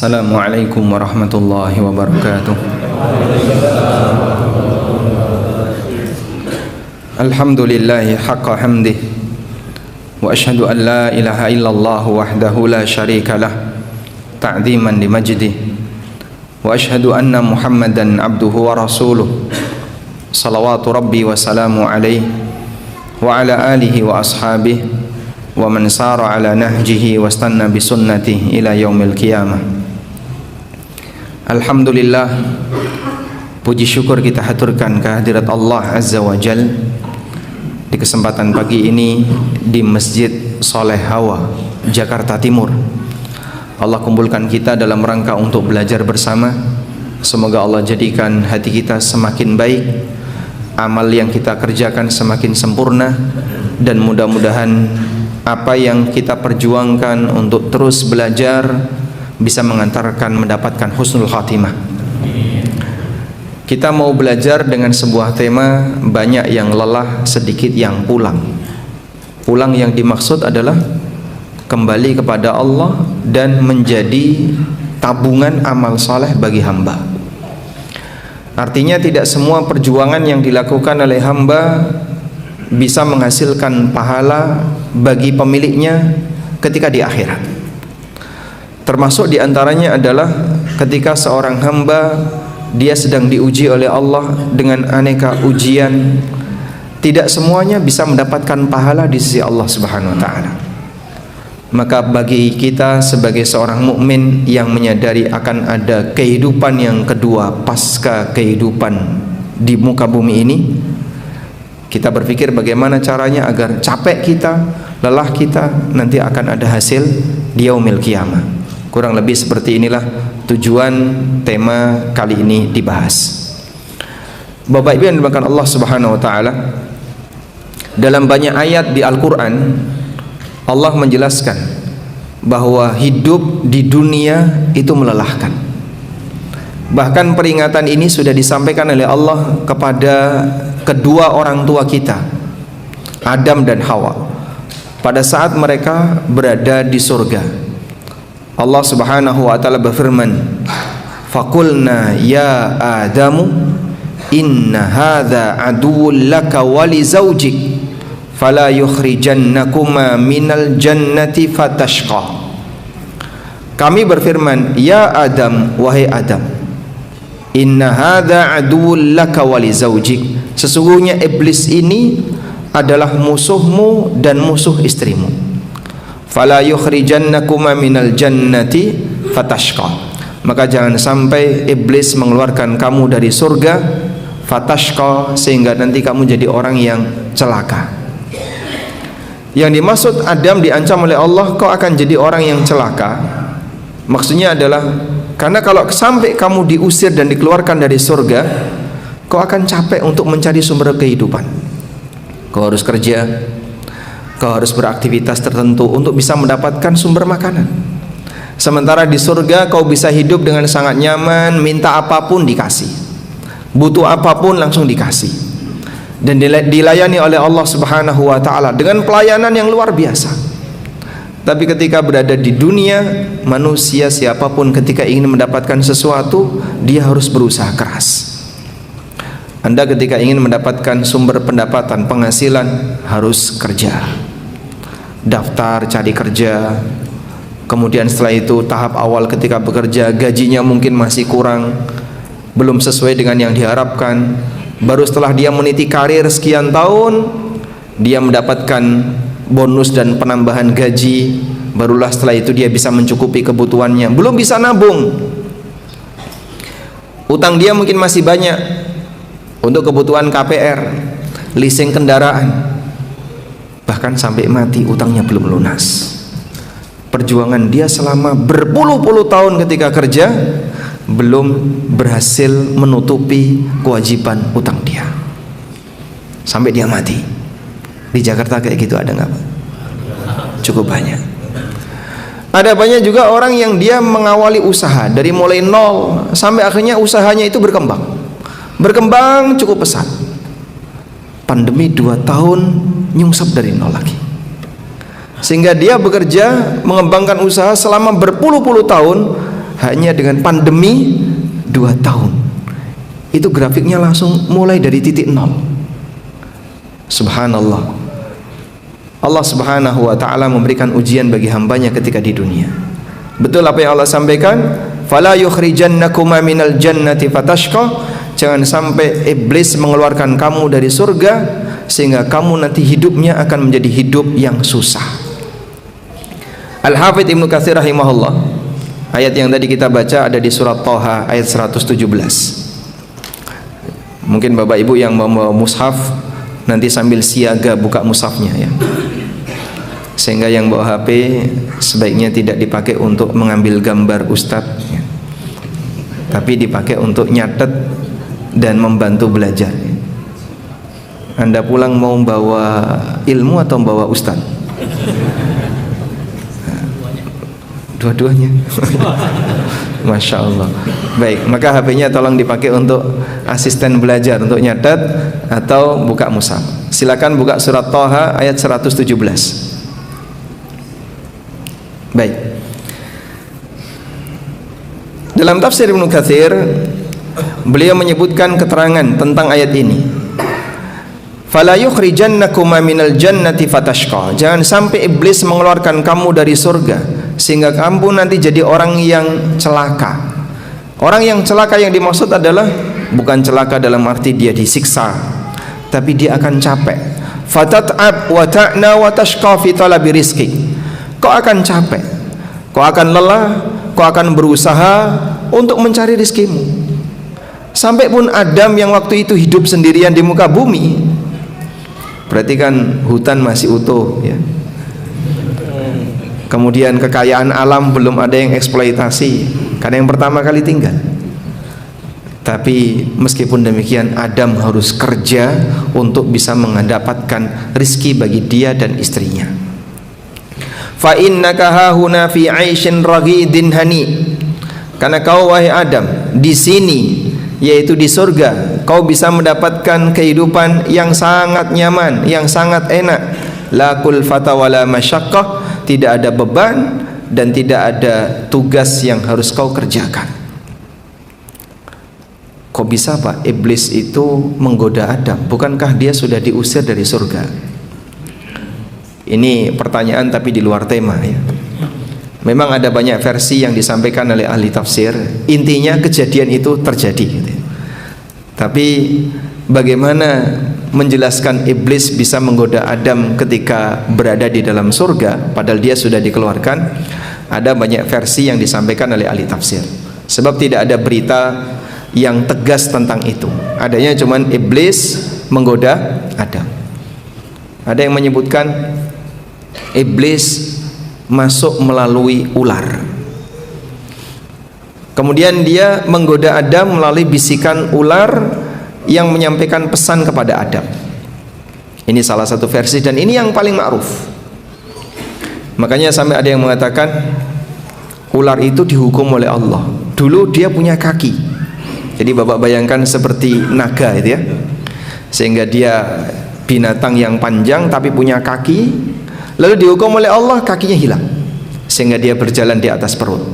Assalamualaikum warahmatullahi wabarakatuh. Alhamdulillahi haqqa hamdih wa ashhadu an la ilaha illallah wahdahu la syarika lah ta'ziman li majdih wa ashhadu anna Muhammadan abduhu wa rasuluh salawatu rabbi wa salamu alaihi wa ala alihi wa ashabihi wa man sara ala nahjihi wa stanna bi sunnatihi ila yaumil qiyamah. Alhamdulillah, puji syukur kita haturkan kehadirat Allah Azza wa Jal di kesempatan pagi ini di Masjid Soleh Hawa, Jakarta Timur. Allah kumpulkan kita dalam rangka untuk belajar bersama. Semoga Allah jadikan hati kita semakin baik, amal yang kita kerjakan semakin sempurna, dan mudah-mudahan apa yang kita perjuangkan untuk terus belajar bisa mengantarkan mendapatkan husnul khatimah. Kita mau belajar dengan sebuah tema, banyak yang lelah, sedikit yang pulang. Pulang yang dimaksud adalah kembali kepada Allah dan menjadi tabungan amal saleh bagi hamba. Artinya tidak semua perjuangan yang dilakukan oleh hamba bisa menghasilkan pahala bagi pemiliknya ketika di akhirat. Termasuk diantaranya adalah ketika seorang hamba dia sedang diuji oleh Allah dengan aneka ujian, tidak semuanya bisa mendapatkan pahala di sisi Allah Subhanahu wa taala. Maka bagi kita sebagai seorang mukmin yang menyadari akan ada kehidupan yang kedua pasca kehidupan di muka bumi ini, kita berpikir bagaimana caranya agar capek kita, lelah kita nanti akan ada hasil di yaumil qiyamah. Kurang lebih seperti inilah tujuan tema kali ini dibahas. Bapak Ibu yang dimuliakan Allah Subhanahu wa taala, dalam banyak ayat di Al-Qur'an Allah menjelaskan bahwa hidup di dunia itu melelahkan. Bahkan peringatan ini sudah disampaikan oleh Allah kepada kedua orang tua kita, Adam dan Hawa, pada saat mereka berada di surga. Allah Subhanahu wa taala berfirman, "Faqulna ya Adamu inna hadza aduwwun laka wa li zawjik fala yukhrijannakuma minal jannati fatashqa." Kami berfirman, "Ya Adam, wahai Adam, inna hadza aduwwun laka wa li zawjik." Sesungguhnya iblis ini adalah musuhmu dan musuh istrimu. Fala yukhrijannakuma minal jannati fatashqa. Maka jangan sampai iblis mengeluarkan kamu dari surga, fatashqa, sehingga nanti kamu jadi orang yang celaka. Yang dimaksud Adam diancam oleh Allah, kau akan jadi orang yang celaka. Maksudnya adalah karena kalau sampai kamu diusir dan dikeluarkan dari surga, kau akan capek untuk mencari sumber kehidupan. Kau harus kerja, kau harus beraktivitas tertentu untuk bisa mendapatkan sumber makanan. Sementara di surga kau bisa hidup dengan sangat nyaman, minta apapun dikasih, butuh apapun langsung dikasih, dan dilayani oleh Allah Subhanahu wa taala dengan pelayanan yang luar biasa. Tapi ketika berada di dunia, manusia siapapun ketika ingin mendapatkan sesuatu, dia harus berusaha keras. Anda ketika ingin mendapatkan sumber pendapatan, penghasilan, harus kerja, daftar cari kerja. Kemudian setelah itu tahap awal ketika bekerja, gajinya mungkin masih kurang, belum sesuai dengan yang diharapkan. Baru setelah dia meniti karir sekian tahun, dia mendapatkan bonus dan penambahan gaji, barulah setelah itu dia bisa mencukupi kebutuhannya. Belum bisa nabung, utang dia mungkin masih banyak untuk kebutuhan KPR, leasing kendaraan, bahkan sampai mati utangnya belum lunas. Perjuangan dia selama berpuluh-puluh tahun ketika kerja belum berhasil menutupi kewajiban utang dia, sampai dia mati. Di Jakarta kayak gitu ada nggak Pak? Cukup banyak. Ada banyak juga orang yang dia mengawali usaha dari mulai nol sampai akhirnya usahanya itu berkembang cukup pesat. Pandemi 2 tahun nyungsep dari nol lagi, sehingga dia bekerja mengembangkan usaha selama berpuluh-puluh tahun hanya dengan pandemi 2 tahun. Itu grafiknya langsung mulai dari titik nol. Subhanallah. Allah Subhanahu wa ta'ala memberikan ujian bagi hambanya ketika di dunia. Betul apa yang Allah sampaikan, fala yukhrijannakuma minal jannati fatashqa. Jangan sampai iblis mengeluarkan kamu dari surga sehingga kamu nanti hidupnya akan menjadi hidup yang susah. Al-Hafidz Ibnu Katsir rahimahullah, ayat yang tadi kita baca ada di surat Thaha ayat 117. Mungkin Bapak Ibu yang membawa mushaf nanti sambil siaga buka mushafnya ya. Sehingga yang bawa HP sebaiknya tidak dipakai untuk mengambil gambar ustadz ya. Tapi dipakai untuk nyatet dan membantu belajar. Anda pulang mau bawa ilmu atau bawa ustadz? Dua-duanya. Masya Allah. Baik, maka HP-nya tolong dipakai untuk asisten belajar, untuk nyatet atau buka mushaf. Silakan buka surat Thaha ayat 117. Baik. Dalam tafsir Ibnu Katsir, beliau menyebutkan keterangan tentang ayat ini. Fala yukhrijannakuma minal jannati fatashqa. Jangan sampai iblis mengeluarkan kamu dari surga sehingga kamu nanti jadi orang yang celaka. Orang yang celaka yang dimaksud adalah bukan celaka dalam arti dia disiksa, tapi dia akan capek. Fatat'ab wa ta'na wa tashqa fi talabi rizqi. Kau akan capek, kau akan lelah, kau akan berusaha untuk mencari rizkimu. Sampai pun Adam yang waktu itu hidup sendirian di muka bumi, berarti kan hutan masih utuh ya. Kemudian kekayaan alam belum ada yang eksploitasi karena yang pertama kali tinggal. Tapi meskipun demikian Adam harus kerja untuk bisa mendapatkan rizki bagi dia dan istrinya. Fa innaka hahuna fi 'aisyin raghidin hani. Karena kau wahai Adam di sini, yaitu di surga, kau bisa mendapatkan kehidupan yang sangat nyaman, yang sangat enak. La kulfata wala masyaqqah, tidak ada beban dan tidak ada tugas yang harus kau kerjakan. Kok bisa Pak iblis itu menggoda Adam? Bukankah dia sudah diusir dari surga? Ini pertanyaan tapi di luar tema ya. Memang ada banyak versi yang disampaikan oleh ahli tafsir. Intinya kejadian itu terjadi gitu. Tapi bagaimana menjelaskan iblis bisa menggoda Adam ketika berada di dalam surga padahal dia sudah dikeluarkan? Ada banyak versi yang disampaikan oleh ahli tafsir. Sebab tidak ada berita yang tegas tentang itu. Adanya cuman iblis menggoda Adam. Ada yang menyebutkan iblis masuk melalui ular. Kemudian dia menggoda Adam melalui bisikan ular yang menyampaikan pesan kepada Adam. Ini salah satu versi dan ini yang paling ma'ruf. Makanya sampai ada yang mengatakan ular itu dihukum oleh Allah. Dulu dia punya kaki. Jadi Bapak bayangkan seperti naga itu ya. Sehingga dia binatang yang panjang tapi punya kaki. Lalu dihukum oleh Allah kakinya hilang sehingga dia berjalan di atas perut.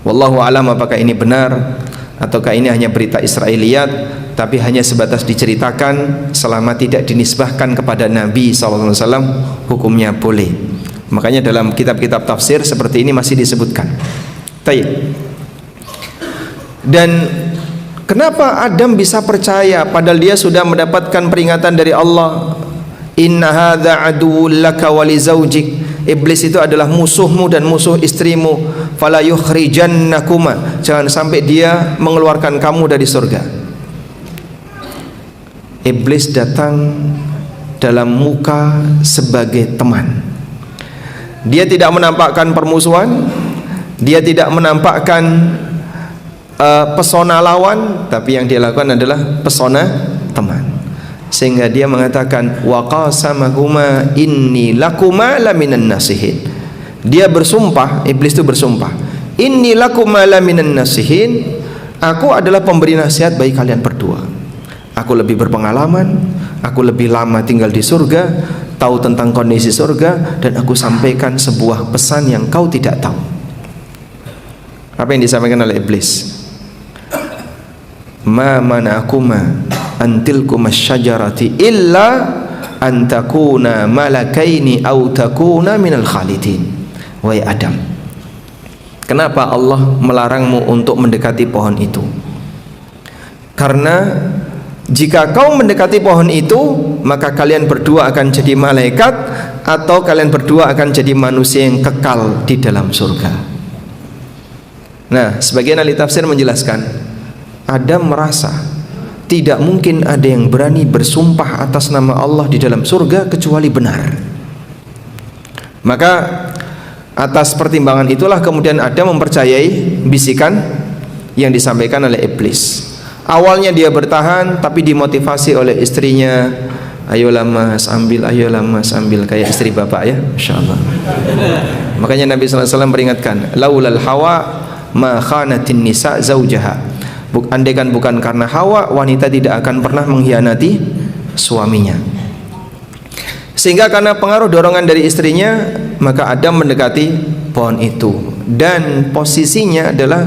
Wallahu a'lam apakah ini benar ataukah ini hanya berita Israiliyat, tapi hanya sebatas diceritakan selama tidak dinisbahkan kepada Nabi SAW, hukumnya boleh. Makanya dalam kitab-kitab tafsir seperti ini masih disebutkan. Tayyib. Dan kenapa Adam bisa percaya padahal dia sudah mendapatkan peringatan dari Allah? Inna hadza aduwwul laka wa li zaujik. Iblis itu adalah musuhmu dan musuh istrimu. Fala yukhrijannakuma. Jangan sampai dia mengeluarkan kamu dari surga. Iblis datang dalam muka sebagai teman. Dia tidak menampakkan permusuhan, dia tidak menampakkan pesona lawan, tapi yang dia lakukan adalah pesona teman. Sehingga dia mengatakan wa qasamahuma inni lakuma laminan nasihin. Dia bersumpah, iblis itu bersumpah, inni lakuma laminan nasihin, aku adalah pemberi nasihat bagi kalian berdua. Aku lebih berpengalaman, aku lebih lama tinggal di surga, tahu tentang kondisi surga, dan aku sampaikan sebuah pesan yang kau tidak tahu. Apa yang disampaikan oleh iblis? Ma mana'akuma antilkuma syajarati illa an takuna malakaini aw takuna minal khalidin. Wahai Adam, kenapa Allah melarangmu untuk mendekati pohon itu? Karena jika kau mendekati pohon itu, maka kalian berdua akan jadi malaikat, atau kalian berdua akan jadi manusia yang kekal di dalam surga. Nah, sebagian ahli tafsir menjelaskan, Adam merasa tidak mungkin ada yang berani bersumpah atas nama Allah di dalam surga kecuali benar. Maka atas pertimbangan itulah kemudian Adam mempercayai bisikan yang disampaikan oleh iblis. Awalnya dia bertahan, tapi dimotivasi oleh istrinya, ayolah mas ambil, ayolah mas ambil, kayak istri bapak ya, insyaallah. Makanya Nabi SAW peringatkan, laulal hawa ma khanatin nisa zaujaha. Andaikan bukan karena Hawa, wanita tidak akan pernah mengkhianati suaminya. Sehingga karena pengaruh dorongan dari istrinya, maka Adam mendekati pohon itu. Dan posisinya adalah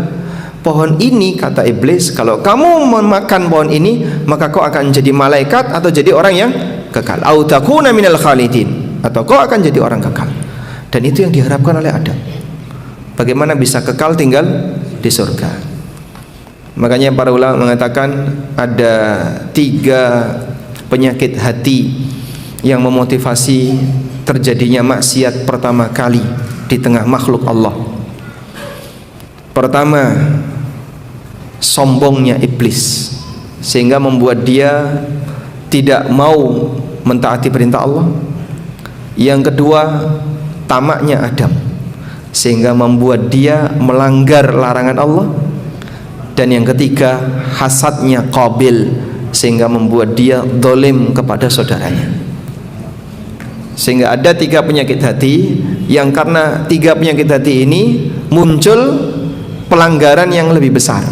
pohon ini, kata iblis, kalau kamu memakan pohon ini, maka kau akan jadi malaikat atau jadi orang yang kekal. Au takuna minal khalidin, atau kau akan jadi orang kekal. Dan itu yang diharapkan oleh Adam. Bagaimana bisa kekal tinggal di surga? Makanya para ulama mengatakan ada 3 penyakit hati yang memotivasi terjadinya maksiat pertama kali di tengah makhluk Allah. Pertama, sombongnya iblis, sehingga membuat dia tidak mau mentaati perintah Allah. Yang kedua, tamaknya Adam, sehingga membuat dia melanggar larangan Allah. Dan yang ketiga, hasadnya Qabil, sehingga membuat dia dolim kepada saudaranya. Sehingga ada 3 penyakit hati, yang karena 3 penyakit hati ini muncul pelanggaran yang lebih besar.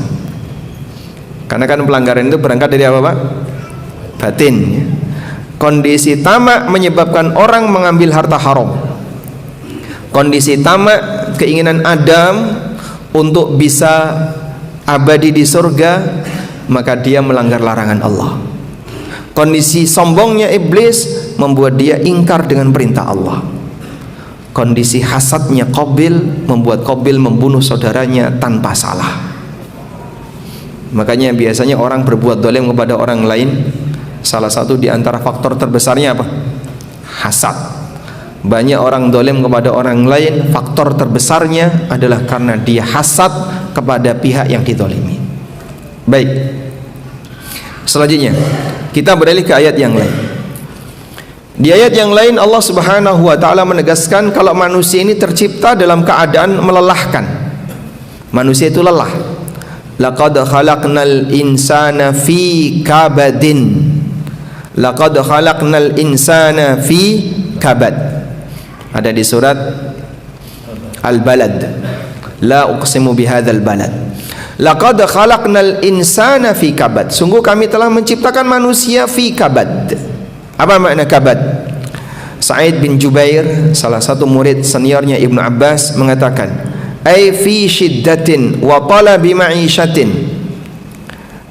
Karena kan pelanggaran itu berangkat dari apa Pak? Batin. Kondisi tamak menyebabkan orang mengambil harta haram. Kondisi tamak, keinginan Adam untuk bisa abadi di surga, maka dia melanggar larangan Allah. Kondisi sombongnya iblis membuat dia ingkar dengan perintah Allah. Kondisi hasadnya Qabil membuat Qabil membunuh saudaranya tanpa salah. Makanya biasanya orang berbuat zalim kepada orang lain, salah satu di antara faktor terbesarnya apa? Hasad. Banyak orang zalim kepada orang lain, faktor terbesarnya adalah karena dia hasad kepada pihak yang dizalimi. Baik. Selanjutnya, kita beralih ke ayat yang lain. Di ayat yang lain Allah Subhanahu wa taala menegaskan kalau manusia ini tercipta dalam keadaan melelahkan. Manusia itu lelah. Laqad khalaqnal insana fi kabadin. Laqad khalaqnal insana fi kabad. Ada di surat Al-Balad, la uqsimu bihadzal balad. Laqad khalaqnal insana fi kabad. Sungguh kami telah menciptakan manusia fi kabad. Apa makna kabad? Sa'id bin Jubair, salah satu murid seniornya Ibnu Abbas, mengatakan, ai fi syiddatin wa talabi ma'ishatin.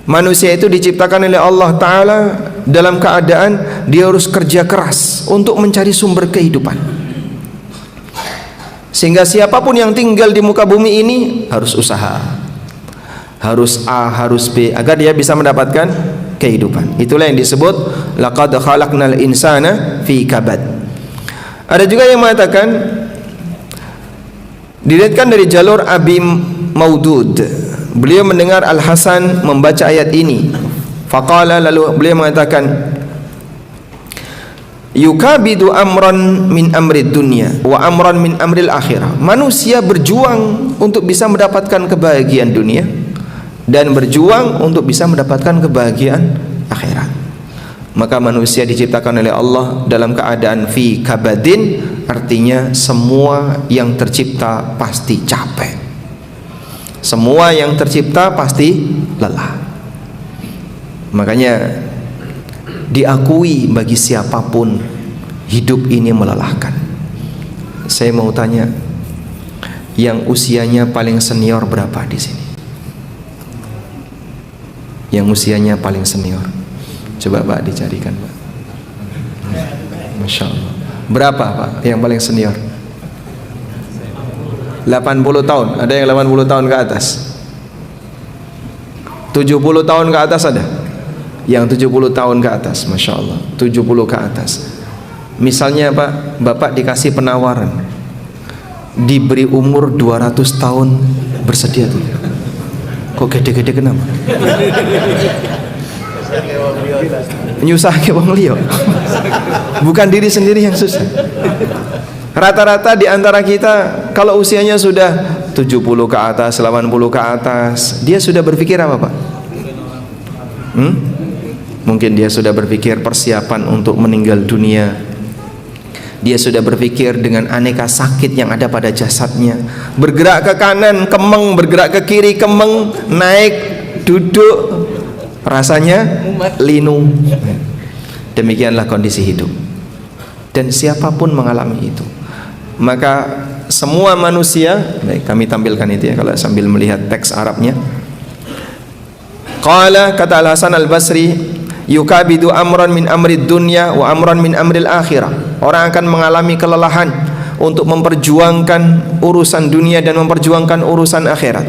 Manusia itu diciptakan oleh Allah Ta'ala dalam keadaan dia harus kerja keras untuk mencari sumber kehidupan. Sehingga siapapun yang tinggal di muka bumi ini harus usaha, harus A, harus B, agar dia bisa mendapatkan kehidupan. Itulah yang disebut laqad khalaqnal insana fi kabad. Ada juga yang mengatakan, diriwayatkan dari jalur Abi Maudud, beliau mendengar Al Hasan membaca ayat ini. Faqala, lalu beliau mengatakan, yukabidu amran min amrid dunya wa amran min amril akhirah. Manusia berjuang untuk bisa mendapatkan kebahagiaan dunia dan berjuang untuk bisa mendapatkan kebahagiaan akhirat. Maka manusia diciptakan oleh Allah dalam keadaan fi kabadin, artinya semua yang tercipta pasti capek, semua yang tercipta pasti lelah. Makanya diakui bagi siapapun hidup ini melelahkan. Saya mau tanya, yang usianya paling senior berapa di sini? Yang usianya paling senior. Coba Pak dicarikan Pak. Masya Allah. Berapa Pak yang paling senior? 80 tahun. Ada yang 80 tahun ke atas? 70 tahun ke atas ada? Yang 70 tahun ke atas. Masya Allah. 70 ke atas. Misalnya Pak, Bapak dikasih penawaran, diberi umur 200 tahun, bersedia tuh? Kok gede-gede kenapa? Nyusah ke wong liya. Bukan diri sendiri yang susah. Rata-rata di antara kita kalau usianya sudah 70 ke atas, 80 ke atas, dia sudah berpikir apa Pak? Mungkin dia sudah berpikir persiapan untuk meninggal dunia. Dia sudah berpikir dengan aneka sakit yang ada pada jasadnya. Bergerak ke kanan, kemeng, bergerak ke kiri, kemeng, naik, duduk, rasanya linu. Demikianlah kondisi hidup. Dan siapapun mengalami itu. Maka semua manusia, baik kami tampilkan itu ya kalau sambil melihat teks Arabnya. Qala, kata Al-Hasan Al-Basri, yukabidu amran min amrid dunya wa amran min amril akhirah. Orang akan mengalami kelelahan untuk memperjuangkan urusan dunia dan memperjuangkan urusan akhirat.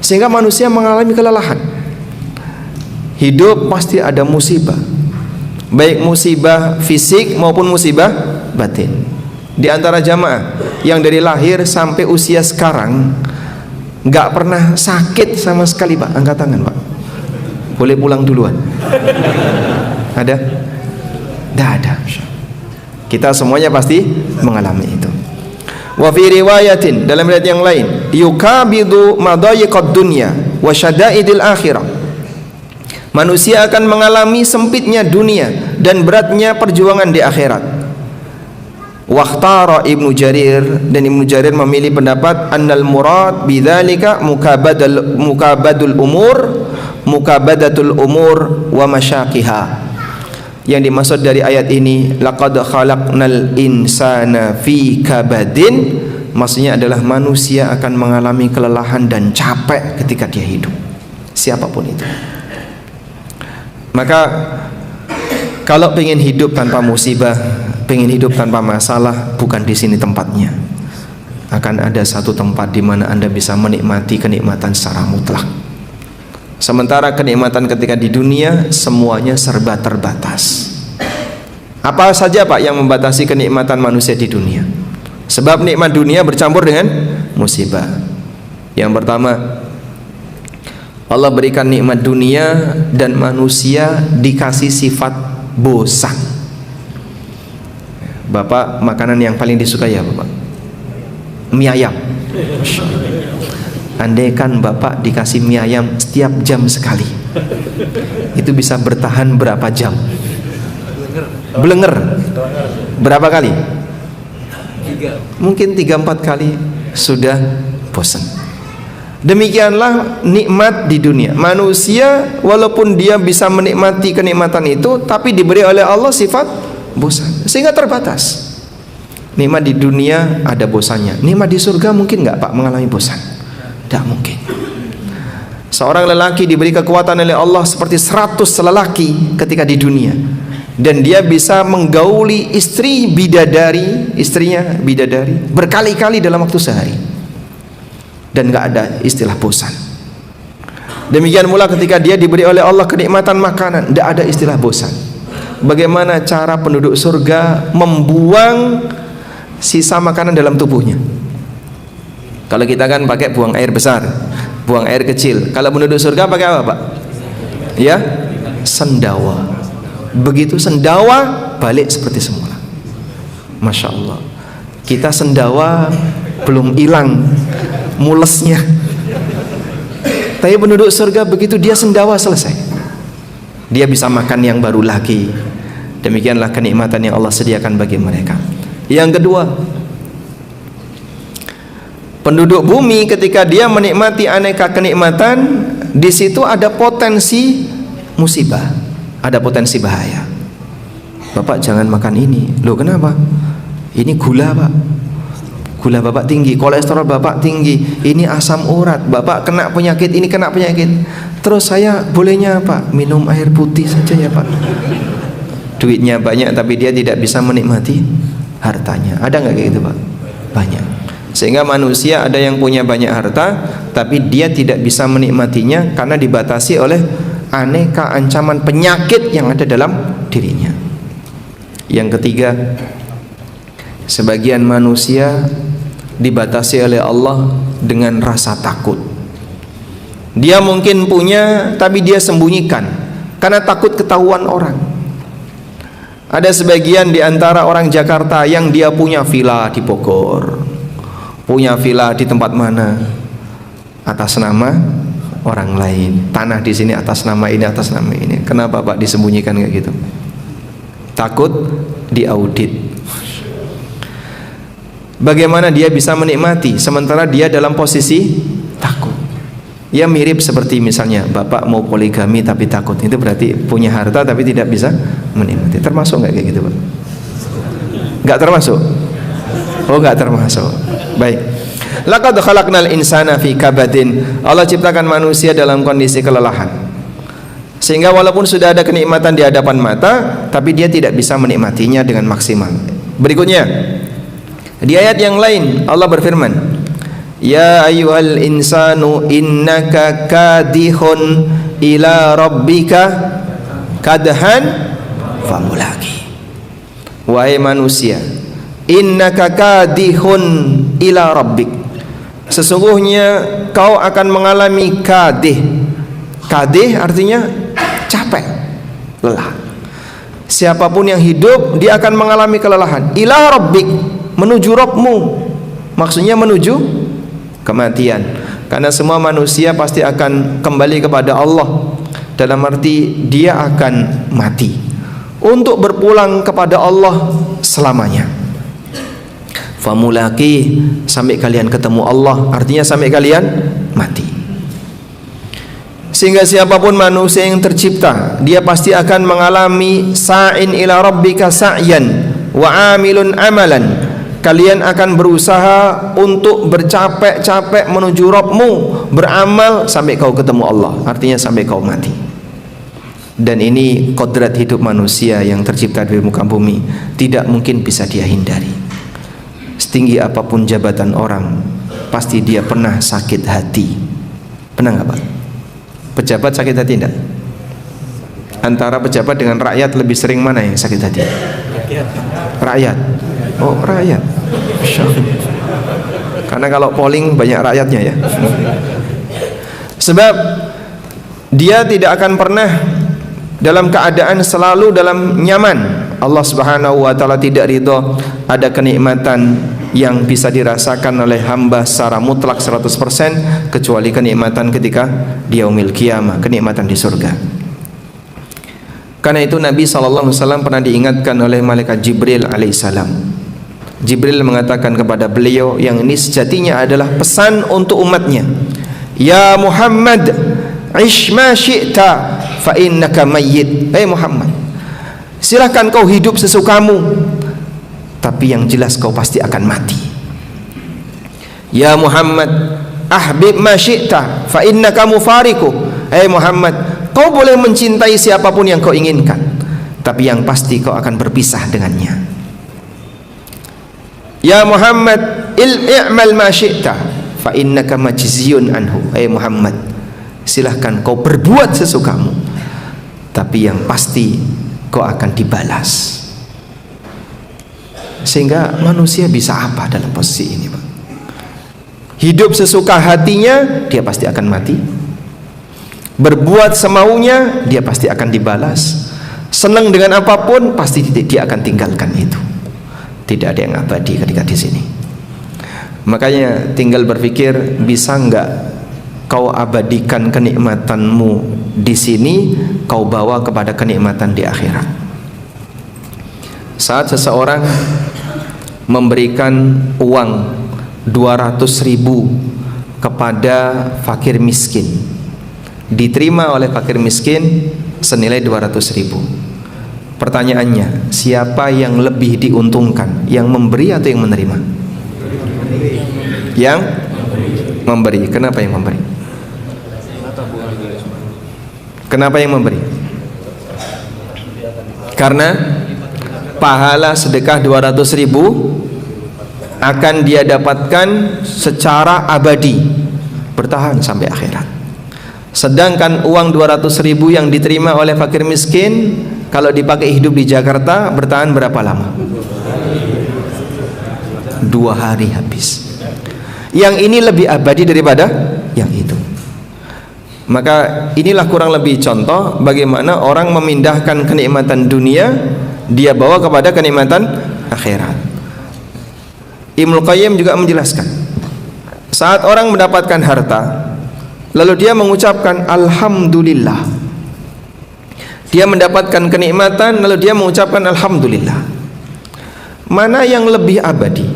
Sehingga manusia mengalami kelelahan. Hidup pasti ada musibah, baik musibah fisik maupun musibah batin. Di antara jamaah yang dari lahir sampai usia sekarang nggak pernah sakit sama sekali Pak, angkat tangan Pak. Boleh pulang duluan. Ada? Tidak ada. Kita semuanya pasti mengalami itu. Wa fi riwayatin, dalam riwayat yang lain, yukabidu madayiqad dunya wa syada'idil akhirah. Manusia akan mengalami sempitnya dunia dan beratnya perjuangan di akhirat. Wakhtara Ibnu Jarir, dan Ibnu Jarir memilih pendapat annal murad bidzalika mukabadatul umur wa masyaqiha. Yang dimaksud dari ayat ini, laqad khalaqnal insana fi kabadin, maksudnya adalah manusia akan mengalami kelelahan dan capek ketika dia hidup, siapapun itu. Maka kalau pengen hidup tanpa musibah, pengen hidup tanpa masalah, bukan di sini tempatnya. Akan ada satu tempat di mana Anda bisa menikmati kenikmatan secara mutlak. Sementara kenikmatan ketika di dunia semuanya serba terbatas. Apa saja Pak yang membatasi kenikmatan manusia di dunia? Sebab nikmat dunia bercampur dengan musibah. Yang pertama, Allah berikan nikmat dunia dan manusia dikasih sifat bosan. Bapak, makanan yang paling disukai ya Bapak? Mie ayam. Andaikan Bapak dikasih mie ayam setiap jam sekali, itu bisa bertahan berapa jam? Blenger. Berapa kali? Mungkin 3-4 kali sudah bosan. Demikianlah nikmat di dunia. Manusia walaupun dia bisa menikmati kenikmatan itu, tapi diberi oleh Allah sifat bosan, sehingga terbatas. Nikmat di dunia ada bosannya. Nikmat di surga mungkin nggak Pak mengalami bosan? Tidak mungkin. Seorang lelaki diberi kekuatan oleh Allah seperti 100 lelaki ketika di dunia, dan dia bisa menggauli istrinya bidadari berkali-kali dalam waktu sehari, dan nggak ada istilah bosan. Demikian pula ketika dia diberi oleh Allah kenikmatan makanan, tidak ada istilah bosan. Bagaimana cara penduduk surga membuang sisa makanan dalam tubuhnya? Kalau kita kan pakai buang air besar, buang air kecil. Kalau penduduk surga pakai apa Pak? Ya, sendawa. Begitu sendawa, balik seperti semula. Masya Allah. Kita sendawa belum hilang mulesnya, tapi penduduk surga begitu dia sendawa selesai, dia bisa makan yang baru lagi. Demikianlah kenikmatan yang Allah sediakan bagi mereka. Yang kedua, penduduk bumi ketika dia menikmati aneka kenikmatan, di situ ada potensi musibah, ada potensi bahaya. Bapak jangan makan ini. Loh kenapa? Ini gula Pak. gula bapak tinggi, kolesterol bapak tinggi, ini asam urat, bapak kena penyakit ini, kena penyakit. Terus saya bolehnya apa? Minum air putih saja ya Pak. Duitnya banyak tapi dia tidak bisa menikmati hartanya. Ada nggak kayak gitu Pak? Banyak. Sehingga manusia ada yang punya banyak harta tapi dia tidak bisa menikmatinya karena dibatasi oleh aneka ancaman penyakit yang ada dalam dirinya. Yang ketiga, sebagian manusia dibatasi oleh Allah dengan rasa takut. Dia mungkin punya tapi dia sembunyikan karena takut ketahuan orang. Ada sebagian di antara orang Jakarta yang dia punya villa di Bogor, punya villa di tempat mana atas nama orang lain, tanah di sini atas nama ini, atas nama ini. Kenapa Pak disembunyikan kayak gitu? Takut diaudit. Bagaimana dia bisa menikmati sementara dia dalam posisi takut? Ya mirip seperti misalnya bapak mau poligami tapi takut. Itu berarti punya harta tapi tidak bisa menikmati. Termasuk nggak kayak gitu Pak? Nggak termasuk? Oh nggak termasuk. Baik. Laqad khalaqnal insana fi kabadin. Allah ciptakan manusia dalam kondisi kelelahan. Sehingga walaupun sudah ada kenikmatan di hadapan mata, tapi dia tidak bisa menikmatinya dengan maksimal. Berikutnya, di ayat yang lain Allah berfirman, ya ayyuhal insanu innaka kadihun ila rabbika kadhan famulaqi. Wahai manusia, innaka kadihun ila rabbik, sesungguhnya kau akan mengalami kadih. Kadih artinya capek, lelah. Siapapun yang hidup dia akan mengalami kelelahan. Ila rabbik, menuju Rabbmu, maksudnya menuju kematian. Karena semua manusia pasti akan kembali kepada Allah. Dalam arti dia akan mati untuk berpulang kepada Allah selamanya. Famulaqi, sampai kalian ketemu Allah, artinya sampai kalian mati. Sehingga siapapun manusia yang tercipta, dia pasti akan mengalami sa'in ila rabbika sa'yan wa amilun amalan. Kalian akan berusaha untuk bercapek-capek menuju Rabbmu, beramal sampai kau ketemu Allah, artinya sampai kau mati. Dan ini kodrat hidup manusia yang tercipta di muka bumi, tidak mungkin bisa dia hindari. Setinggi apapun jabatan orang, pasti dia pernah sakit hati. Pernah nggak Pak? Pejabat sakit hati enggak? Antara pejabat dengan rakyat lebih sering mana yang sakit hati? Rakyat. Oh rakyat. Karena kalau polling banyak rakyatnya ya. Sebab dia tidak akan pernah dalam keadaan selalu dalam nyaman. Allah Subhanahu wa taala tidak ridho ada kenikmatan yang bisa dirasakan oleh hamba secara mutlak 100% kecuali kenikmatan ketika di yaumil qiyamah, kenikmatan di surga. Karena itu Nabi SAW pernah diingatkan oleh malaikat Jibril alaihissalam. Jibril mengatakan kepada beliau yang ini sejatinya adalah pesan untuk umatnya. Ya Muhammad, ish ma syi'ta fa innaka mayyit. Hai Muhammad, silahkan kau hidup sesukamu, tapi yang jelas kau pasti akan mati. Ya Muhammad, ahbib ma syi'ta fa innaka mufariqu. Hai Muhammad, kau boleh mencintai siapapun yang kau inginkan, tapi yang pasti kau akan berpisah dengannya. Ya Muhammad, i'mal ma syi'ta fa innaka majziyun anhu. Hai Muhammad, silahkan kau berbuat sesukamu, tapi yang pasti kau akan dibalas. Sehingga manusia bisa apa dalam posisi ini Pak? Hidup sesuka hatinya, dia pasti akan mati. Berbuat semaunya, dia pasti akan dibalas. Senang dengan apapun, pasti dia akan tinggalkan itu. Tidak ada yang abadi ketika di sini. Makanya tinggal berpikir, bisa enggak kau abadikan kenikmatanmu di sini, kau bawa kepada kenikmatan di akhirat. Saat seseorang memberikan uang 200.000 kepada fakir miskin, diterima oleh fakir miskin senilai 200.000. Pertanyaannya, siapa yang lebih diuntungkan, yang memberi atau yang menerima? Yang memberi. Kenapa yang memberi? Kenapa yang memberi? Karena pahala sedekah 200.000 akan dia dapatkan secara abadi, bertahan sampai akhirat. Sedangkan uang 200.000 yang diterima oleh fakir miskin kalau dipakai hidup di Jakarta bertahan berapa lama? 2 hari habis. Yang ini lebih abadi daripada yang itu. Maka inilah kurang lebih contoh bagaimana orang memindahkan kenikmatan dunia dia bawa kepada kenikmatan akhirat. Ibnu Qayyim juga menjelaskan, saat orang mendapatkan harta lalu dia mengucapkan alhamdulillah, dia mendapatkan kenikmatan lalu dia mengucapkan alhamdulillah, mana yang lebih abadi?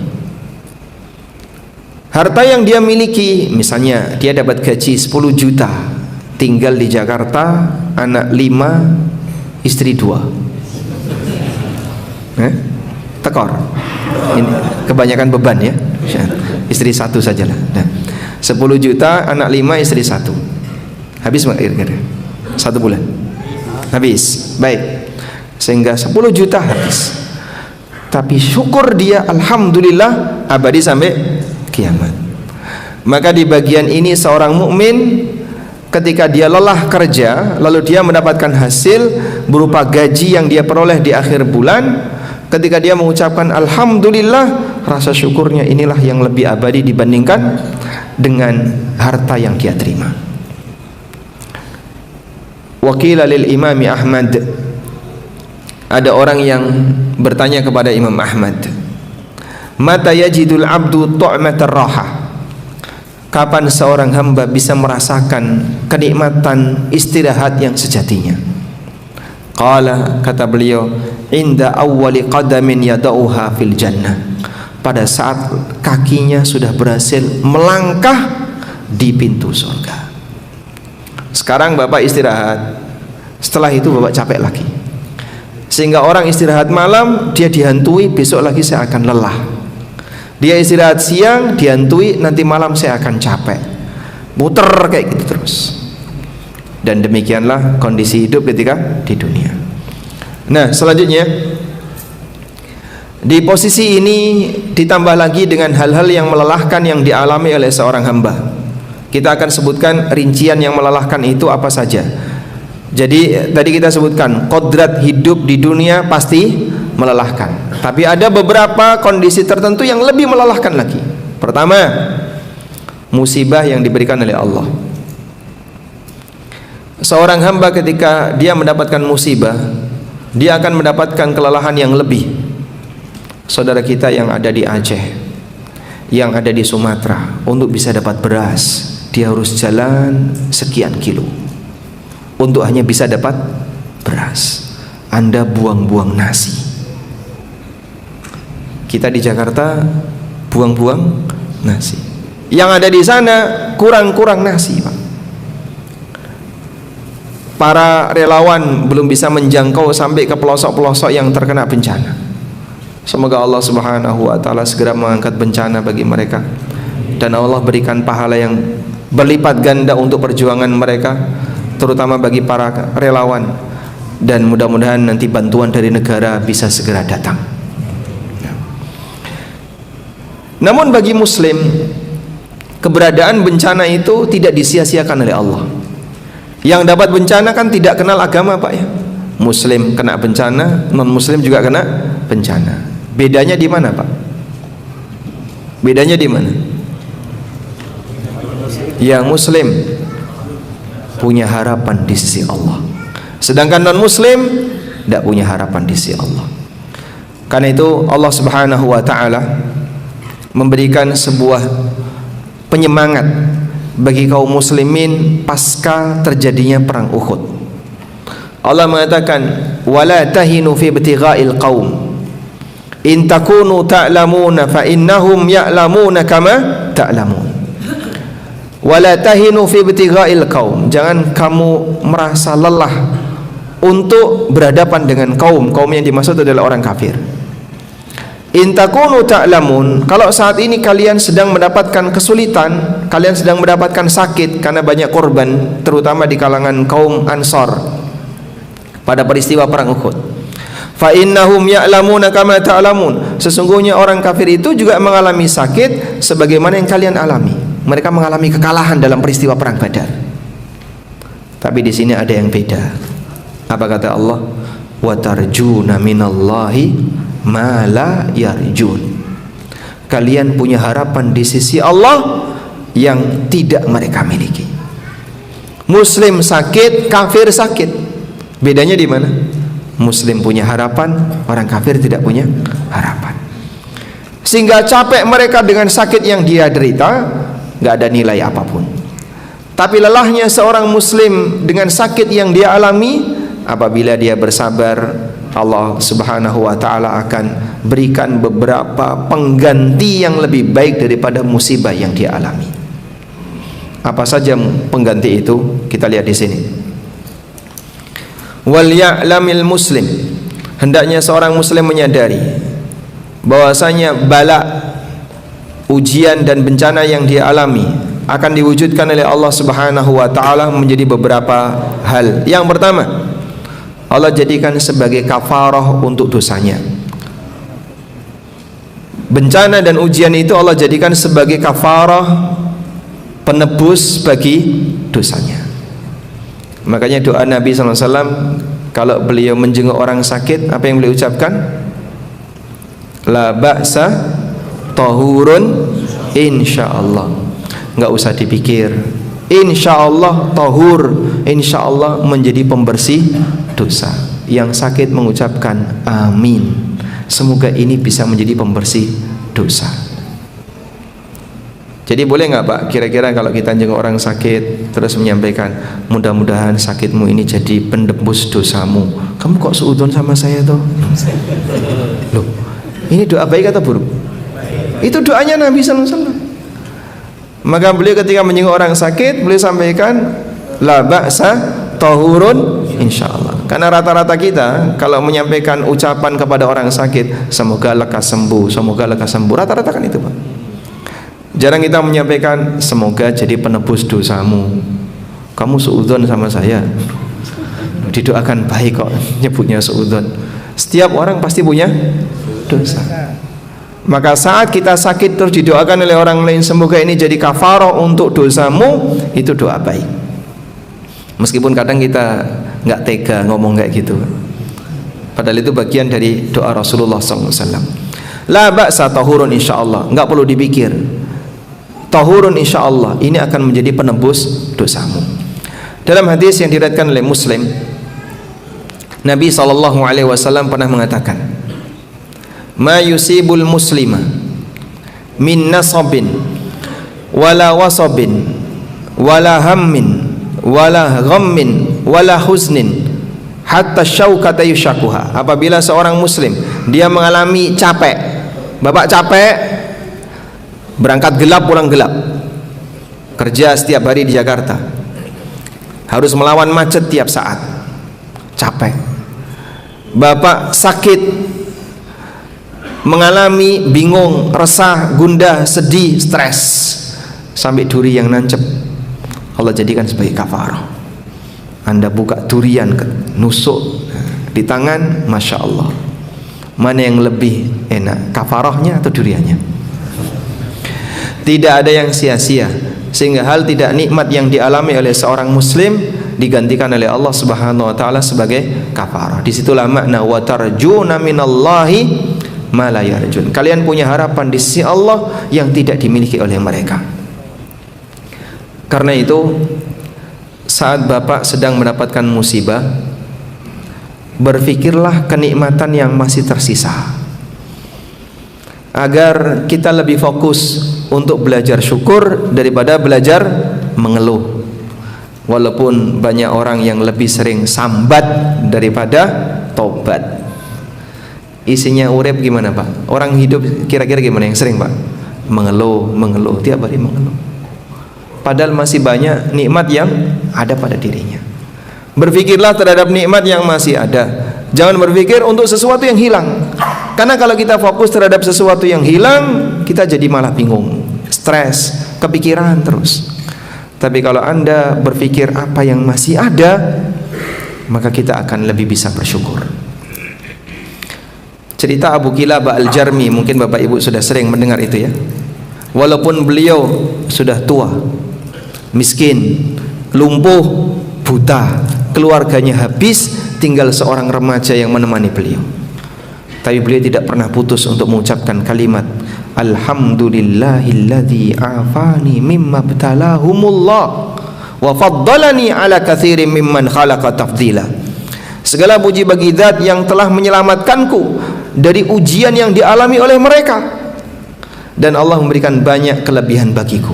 Harta yang dia miliki, misalnya dia dapat gaji 10 juta, tinggal di Jakarta, anak 5, istri 2. Tekor. Ini kebanyakan beban ya. Istri 1 sajalah. Nah, 10 juta, anak 5, istri 1. Habis kira-kira 1 bulan. Habis. Baik. Sehingga 10 juta habis. Tapi syukur dia, alhamdulillah, abadi sampai kiamat. Maka di bagian ini seorang mukmin ketika dia lelah kerja lalu dia mendapatkan hasil berupa gaji yang dia peroleh di akhir bulan, ketika dia mengucapkan alhamdulillah, rasa syukurnya inilah yang lebih abadi dibandingkan dengan harta yang dia terima. Wakila lil Imami Ahmad, ada orang yang bertanya kepada Imam Ahmad, mata yajidul abdu tu'matar raha, kapan seorang hamba bisa merasakan kenikmatan istirahat yang sejatinya? Qala, kata beliau, inda awwali qadamin yadauha fil jannah, pada saat kakinya sudah berhasil melangkah di pintu surga. Sekarang bapak istirahat, setelah itu bapak capek lagi, sehingga orang istirahat malam dia dihantui besok lagi saya akan lelah. Dia istirahat siang dihantui nanti malam saya akan capek. Muter kayak gitu terus. Dan demikianlah kondisi hidup ketika di dunia. Nah, selanjutnya di posisi ini ditambah lagi dengan hal-hal yang melelahkan yang dialami oleh seorang hamba. Kita akan sebutkan rincian yang melelahkan itu apa saja. Jadi tadi kita sebutkan kodrat hidup di dunia pasti melelahkan, tapi ada beberapa kondisi tertentu yang lebih melelahkan lagi. Pertama, musibah yang diberikan oleh Allah. Seorang hamba ketika dia mendapatkan musibah, dia akan mendapatkan kelelahan yang lebih. Saudara kita yang ada di Aceh, yang ada di Sumatera, untuk bisa dapat beras dia harus jalan sekian kilo untuk hanya bisa dapat beras. Anda buang-buang nasi. Kita di Jakarta buang-buang nasi. Yang ada di sana kurang-kurang nasi, Pak. Para relawan belum bisa menjangkau sampai ke pelosok-pelosok yang terkena bencana. Semoga Allah Subhanahu wa taala segera mengangkat bencana bagi mereka dan Allah berikan pahala yang berlipat ganda untuk perjuangan mereka, terutama bagi para relawan, dan mudah-mudahan nanti bantuan dari negara bisa segera datang. Namun bagi muslim, keberadaan bencana itu tidak disia-siakan oleh Allah. Yang dapat bencana kan tidak kenal agama, Pak ya. Muslim kena bencana, non muslim juga kena bencana. Bedanya di mana, Pak? Bedanya di mana? Yang muslim punya harapan di sisi Allah, sedangkan non muslim tidak punya harapan di sisi Allah. Karena itu Allah Subhanahu wa taala memberikan sebuah penyemangat bagi kaum muslimin pasca terjadinya perang Uhud. Allah mengatakan, wala tahinu fi ibtigha'il qaum in takunu ta'lamuna fa innahum ya'lamuna kama ta'lamun. Wala tahinu fi ibtigha'il qaum, jangan kamu merasa lelah untuk berhadapan dengan kaum yang dimaksud adalah orang kafir. In takunu ta'lamun, kalau saat ini kalian sedang mendapatkan kesulitan, kalian sedang mendapatkan sakit karena banyak korban, terutama di kalangan kaum Ansor pada peristiwa perang Uhud. Fa innahum ya'lamuna kama ta'lamun, sesungguhnya orang kafir itu juga mengalami sakit sebagaimana yang kalian alami. Mereka mengalami kekalahan dalam peristiwa perang Badar. Tapi di sini ada yang beda. Apa kata Allah? Wa tarjuna minallahi ma la yarjun. Kalian punya harapan di sisi Allah yang tidak mereka miliki. Muslim sakit, kafir sakit. Bedanya di mana? Muslim punya harapan, orang kafir tidak punya harapan. Sehingga capek mereka dengan sakit yang dia derita, nggak ada nilai apapun. Tapi lelahnya seorang muslim dengan sakit yang dia alami, apabila dia bersabar, Allah Subhanahu wa ta'ala akan berikan beberapa pengganti yang lebih baik daripada musibah yang dia alami. Apa saja pengganti itu? Kita lihat di sini. Wal ya'lamil muslim, hendaknya seorang muslim menyadari bahwasanya bala, ujian dan bencana yang dia alami akan diwujudkan oleh Allah Subhanahu wa ta'ala menjadi beberapa hal. Yang pertama, Allah jadikan sebagai kafarah untuk dosanya. Bencana dan ujian itu Allah jadikan sebagai kafarah, penebus bagi dosanya. Makanya doa Nabi SAW kalau beliau menjenguk orang sakit, apa yang beliau ucapkan? La ba'sa tahurun insyaallah. Enggak usah dipikir, insyaallah tahur, insyaallah menjadi pembersih dosa. Yang sakit mengucapkan amin, semoga ini bisa menjadi pembersih dosa. Jadi boleh nggak Pak, kira-kira kalau kita jenguk orang sakit terus menyampaikan, mudah-mudahan sakitmu ini jadi penebus dosamu. Kamu kok suudzon sama saya tuh? Loh, ini doa baik atau buruk? Itu doanya Nabi SAW. Maka beliau ketika menjenguk orang sakit, beliau sampaikan la ba'sa tahurun insyaallah. Karena rata-rata kita kalau menyampaikan ucapan kepada orang sakit, semoga lekas sembuh, semoga lekas sembuh, rata-rata kan itu Pak. Jarang kita menyampaikan semoga jadi penebus dosamu. Kamu suudzon sama saya. Didoakan baik kok nyebutnya suudzon. Setiap orang pasti punya dosa. Maka saat kita sakit terus didoakan oleh orang lain, semoga ini jadi kafarah untuk dosamu, itu doa baik. Meskipun kadang kita nggak tega ngomong kayak gitu, padahal itu bagian dari doa Rasulullah SAW. La ba'sa tahurun insyaallah, nggak perlu dipikir. Tahurun insyaallah, ini akan menjadi penebus dosamu. Dalam hadis yang diriwayatkan oleh Muslim, Nabi SAW pernah mengatakan, ma yusibul muslima min nasabin wala wasabin wala hammin wala ghammin wala huznin hatta syaukata yushakuha. Apabila seorang muslim dia mengalami capek, bapak capek, berangkat gelap pulang gelap, kerja setiap hari di Jakarta, harus melawan macet tiap saat, capek. Bapak sakit, mengalami bingung, resah, gundah, sedih, stres, sampai duri yang nancep Allah jadikan sebagai kafarah. Anda buka durian, nusuk di tangan, masya Allah, mana yang lebih enak, kafarahnya atau duriannya? Tidak ada yang sia-sia, sehingga hal tidak nikmat yang dialami oleh seorang muslim digantikan oleh Allah Subhanahu wa ta'ala sebagai kafarah. Disitulah makna wa tarjuna minallahi ma la yarjun. Kalian punya harapan di sisi Allah yang tidak dimiliki oleh mereka. Karena itu, saat Bapak sedang mendapatkan musibah, berfikirlah kenikmatan yang masih tersisa, agar kita lebih fokus untuk belajar syukur daripada belajar mengeluh. Walaupun banyak orang yang lebih sering sambat daripada tobat. Isinya urip gimana Pak? Orang hidup kira-kira gimana yang sering Pak? Mengeluh, tiap hari mengeluh. Padahal masih banyak nikmat yang ada pada dirinya. Berfikirlah terhadap nikmat yang masih ada. Jangan berpikir untuk sesuatu yang hilang. Karena kalau kita fokus terhadap sesuatu yang hilang, kita jadi malah bingung, stres, kepikiran terus. Tapi kalau Anda berpikir apa yang masih ada, maka kita akan lebih bisa bersyukur. Cerita Abu Kilabah Al-Jarmi, mungkin Bapak Ibu sudah sering mendengar itu ya. Walaupun beliau sudah tua, miskin, lumpuh, buta, keluarganya habis, tinggal seorang remaja yang menemani beliau. Tapi beliau tidak pernah putus untuk mengucapkan kalimat Alhamdulillahilladzi afani mimma btalahumullah wa faddalani ala katsirin mimman khalaqa tafdila. Segala puji bagi Zat yang telah menyelamatkanku dari ujian yang dialami oleh mereka, dan Allah memberikan banyak kelebihan bagiku.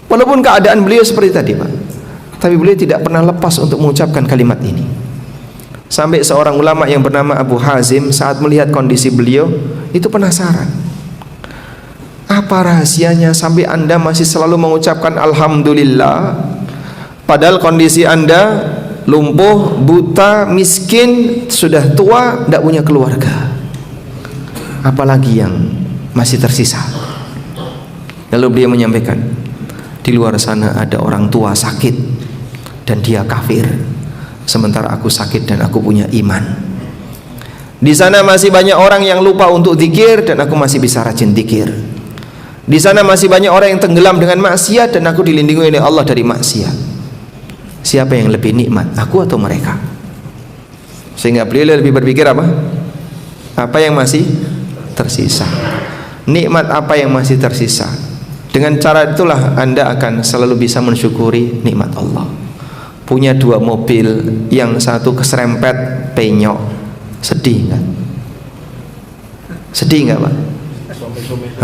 Walaupun keadaan beliau seperti tadi, Pak, tapi beliau tidak pernah lepas untuk mengucapkan kalimat ini. Sampai seorang ulama yang bernama Abu Hazim saat melihat kondisi beliau itu penasaran, apa rahasianya sampai Anda masih selalu mengucapkan Alhamdulillah, padahal kondisi Anda lumpuh, buta, miskin, sudah tua, tidak punya keluarga, apalagi yang masih tersisa. Lalu beliau menyampaikan, di luar sana ada orang tua sakit dan dia kafir, sementara aku sakit dan aku punya iman. Di sana masih banyak orang yang lupa untuk zikir dan aku masih bisa rajin zikir. Di sana masih banyak orang yang tenggelam dengan maksiat dan aku dilindungi oleh Allah dari maksiat. Siapa yang lebih nikmat, aku atau mereka? Sehingga beliau lebih berpikir apa? Apa yang masih tersisa? Nikmat apa yang masih tersisa? Dengan cara itulah Anda akan selalu bisa mensyukuri nikmat Allah. Punya dua mobil, yang satu keserempet penyok, sedih nggak? Sedih nggak, Pak?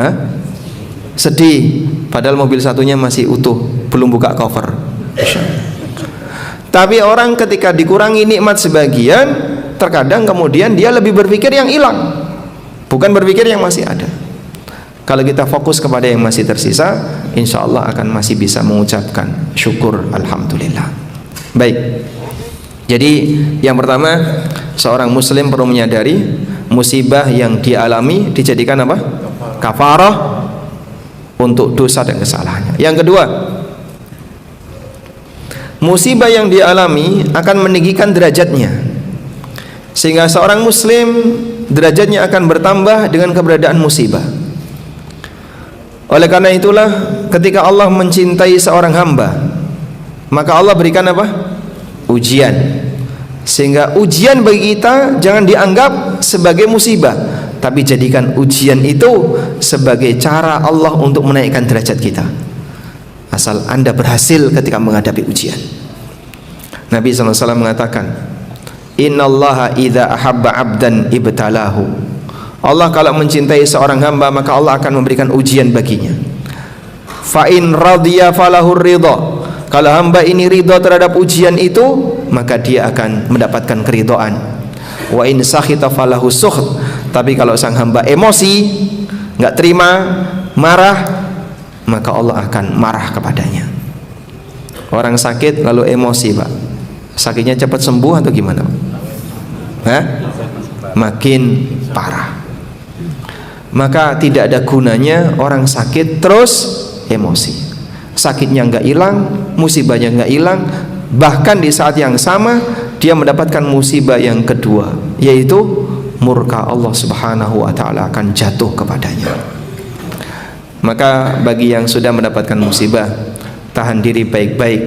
Hah? Sedih, padahal mobil satunya masih utuh, belum buka cover. Tapi orang ketika dikurangi nikmat sebagian, terkadang kemudian dia lebih berpikir yang hilang, bukan berpikir yang masih ada. Kalau kita fokus kepada yang masih tersisa, insya Allah akan masih bisa mengucapkan syukur Alhamdulillah. Baik, jadi yang pertama, seorang muslim perlu menyadari musibah yang dialami dijadikan apa? Kafarah untuk dosa dan kesalahannya. Yang kedua, musibah yang dialami akan meninggikan derajatnya, sehingga seorang muslim derajatnya akan bertambah dengan keberadaan musibah. Oleh karena itulah ketika Allah mencintai seorang hamba, maka Allah berikan apa? Ujian. Sehingga ujian bagi kita jangan dianggap sebagai musibah, tapi jadikan ujian itu sebagai cara Allah untuk menaikkan derajat kita, asal Anda berhasil ketika menghadapi ujian. Nabi SAW mengatakan, Innallaha idza ahabba abdan ibtalahu. Allah kalau mencintai seorang hamba, maka Allah akan memberikan ujian baginya. Fa in radiya falahur ridha. Kalau hamba ini ridha terhadap ujian itu, maka dia akan mendapatkan keridhaan. Wa in sakhita falahu sukht. Tapi kalau sang hamba emosi, nggak terima, marah, maka Allah akan marah kepadanya. Orang sakit lalu emosi, Pak, sakitnya cepat sembuh atau gimana, Pak? Hah? Makin parah. Maka tidak ada gunanya orang sakit terus emosi. Sakitnya nggak hilang, musibahnya nggak hilang, bahkan di saat yang sama dia mendapatkan musibah yang kedua, yaitu murka Allah Subhanahu wa ta'ala akan jatuh kepadanya. Maka bagi yang sudah mendapatkan musibah, tahan diri baik-baik,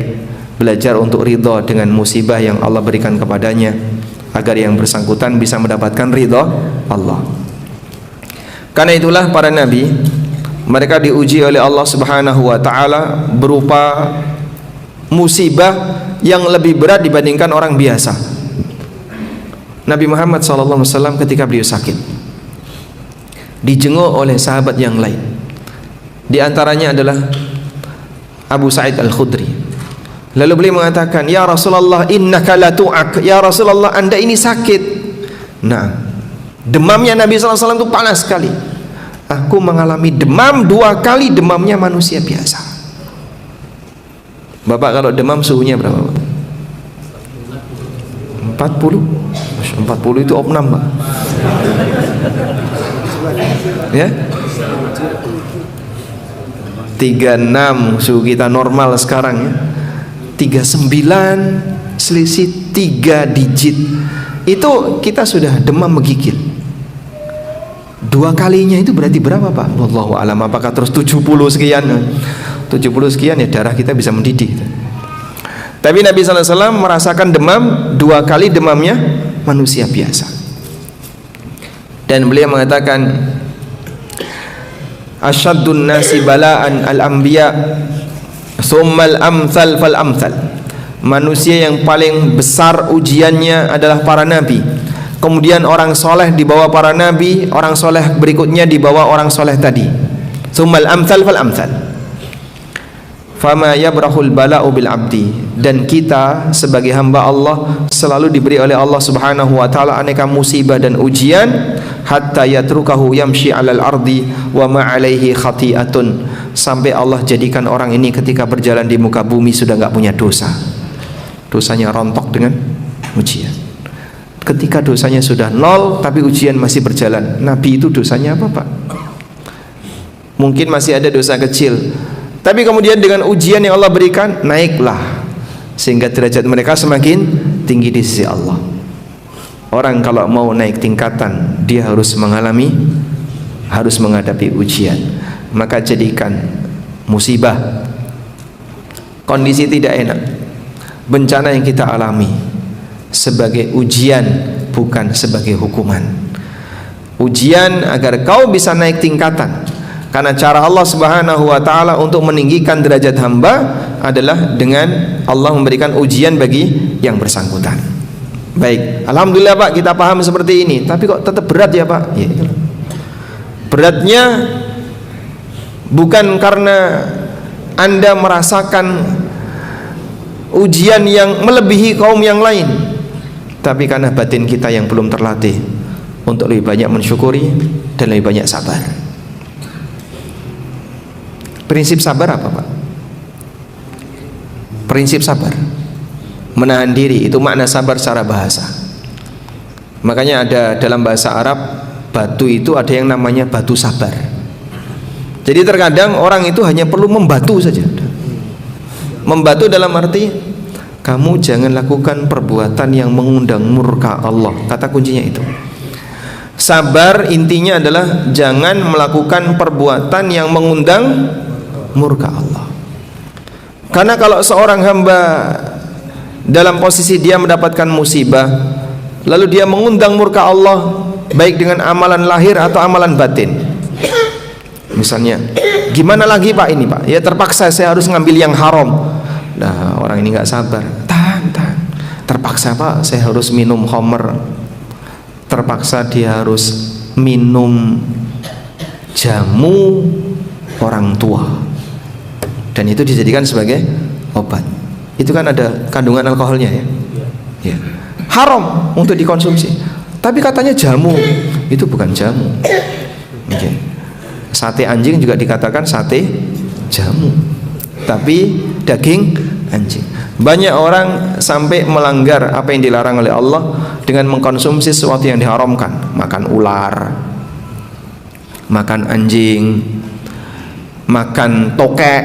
belajar untuk ridha dengan musibah yang Allah berikan kepadanya, agar yang bersangkutan bisa mendapatkan ridha Allah. Karena itulah para nabi, mereka diuji oleh Allah Subhanahu wa ta'ala berupa musibah yang lebih berat dibandingkan orang biasa. Nabi Muhammad SAW ketika beliau sakit, dijenguk oleh sahabat yang lain. Di antaranya adalah Abu Sa'id Al-Khudri. Lalu beliau mengatakan, Ya Rasulullah, innaka la tu'ak. Ya Rasulullah, Anda ini sakit. Nah, demamnya Nabi SAW itu panas sekali. Aku mengalami demam 2 kali demamnya manusia biasa. Bapak kalau demam suhunya berapa, Pak? 40? 40 itu opnam, Pak. Ya, 36 suhu kita normal sekarang ya. 39 selisih 3 digit. Itu kita sudah demam menggigil. 2 kalinya itu berarti berapa Pak? Wallahu alam, apakah terus 70 sekian? 70 sekian ya darah kita bisa mendidih. Tapi Nabi SAW merasakan demam 2 kali demamnya manusia biasa. Dan beliau mengatakan, asyaddun nasi bala'an al-anbiya thummal amthal fal amthal. Manusia yang paling besar ujiannya adalah para nabi, kemudian orang soleh di bawah para nabi, orang soleh berikutnya di bawah orang soleh tadi. Thummal amthal fal amthal. Fama yabrahul bala'u bil abdi. Dan kita sebagai hamba Allah selalu diberi oleh Allah Subhanahu wa taala aneka musibah dan ujian, hatta yatrukahu yamshi 'alal ardi wa ma 'alaihi khati'atun, sampai Allah jadikan orang ini ketika berjalan di muka bumi sudah enggak punya dosa. Dosanya rontok dengan ujian. Ketika dosanya sudah 0 tapi ujian masih berjalan. Nabi itu dosanya apa Pak? Mungkin masih ada dosa kecil, tapi kemudian dengan ujian yang Allah berikan, naiklah sehingga derajat mereka semakin tinggi di sisi Allah. Orang kalau mau naik tingkatan, dia harus menghadapi ujian. Maka jadikan musibah, kondisi tidak enak, bencana yang kita alami sebagai ujian, bukan sebagai hukuman. Ujian agar kau bisa naik tingkatan. Karena cara Allah Subhanahu wa taala untuk meninggikan derajat hamba adalah dengan Allah memberikan ujian bagi yang bersangkutan. Baik, alhamdulillah Pak, kita paham seperti ini. Tapi kok tetap berat ya Pak? Ya, itulah. Beratnya bukan karena Anda merasakan ujian yang melebihi kaum yang lain, tapi karena batin kita yang belum terlatih untuk lebih banyak mensyukuri dan lebih banyak sabar. Prinsip sabar apa Pak? Prinsip sabar, menahan diri, itu makna sabar secara bahasa. Makanya ada dalam bahasa Arab, batu itu ada yang namanya batu sabar. Jadi terkadang orang itu hanya perlu membatu saja. Membatu dalam arti, kamu jangan lakukan perbuatan yang mengundang murka Allah. Kata kuncinya itu. Sabar intinya adalah jangan melakukan perbuatan yang mengundang murka Allah. Karena kalau seorang hamba dalam posisi dia mendapatkan musibah, lalu dia mengundang murka Allah, baik dengan amalan lahir atau amalan batin. Misalnya, gimana lagi Pak ini Pak? Ya terpaksa saya harus ngambil yang haram. Nah, orang ini nggak sabar. Tahan. Terpaksa Pak, saya harus minum khamr. Terpaksa dia harus minum jamu orang tua. Dan itu dijadikan sebagai obat. Itu kan ada kandungan alkoholnya ya. Ya. Haram untuk dikonsumsi. Tapi katanya jamu. Itu bukan jamu. Okay. Sate anjing juga dikatakan sate jamu, tapi daging anjing. Banyak orang sampai melanggar apa yang dilarang oleh Allah dengan mengkonsumsi sesuatu yang diharamkan. Makan ular, makan anjing, makan tokek,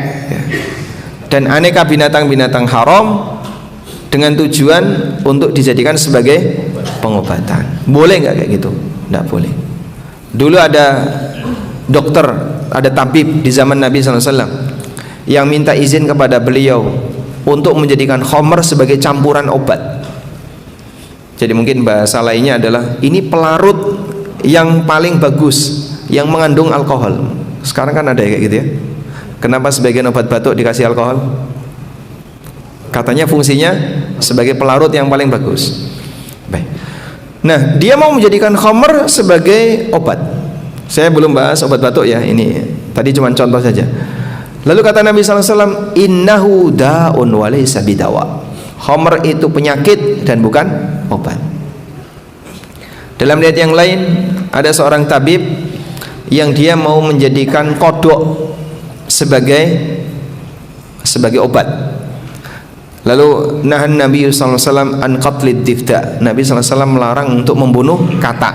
dan aneka binatang-binatang haram dengan tujuan untuk dijadikan sebagai pengobatan. Boleh nggak kayak gitu? Nggak boleh. Dulu ada dokter, ada tabib di zaman Nabi SAW yang minta izin kepada beliau untuk menjadikan khamr sebagai campuran obat. Jadi mungkin bahasa lainnya adalah ini pelarut yang paling bagus yang mengandung alkohol. Sekarang kan ada kayak gitu ya. Kenapa sebagian obat batuk dikasih alkohol? Katanya fungsinya sebagai pelarut yang paling bagus. Baik. Nah, dia mau menjadikan khamr sebagai obat. Saya belum bahas obat batuk ya, ini tadi cuma contoh saja. Lalu kata Nabi SAW, innahu da'un wa laysa bidawa. Khamr itu penyakit dan bukan obat. Dalam riwayat yang lain ada seorang tabib yang dia mau menjadikan kodok sebagai obat. Lalu nahan Nabi SAW an qatlid difda. Nabi SAW melarang untuk membunuh katak.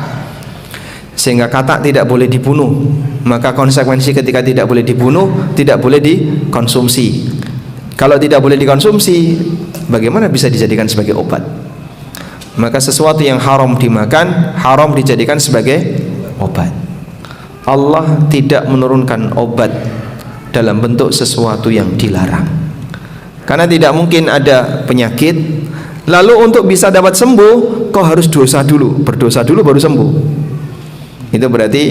sehingga katak tidak boleh dibunuh. Maka konsekuensi ketika tidak boleh dibunuh, tidak boleh dikonsumsi. Kalau tidak boleh dikonsumsi, bagaimana bisa dijadikan sebagai obat? Maka sesuatu yang haram dimakan, haram dijadikan sebagai obat. Allah tidak menurunkan obat dalam bentuk sesuatu yang dilarang. Karena tidak mungkin ada penyakit, lalu untuk bisa dapat sembuh, kau harus dosa dulu, berdosa dulu baru sembuh. Itu berarti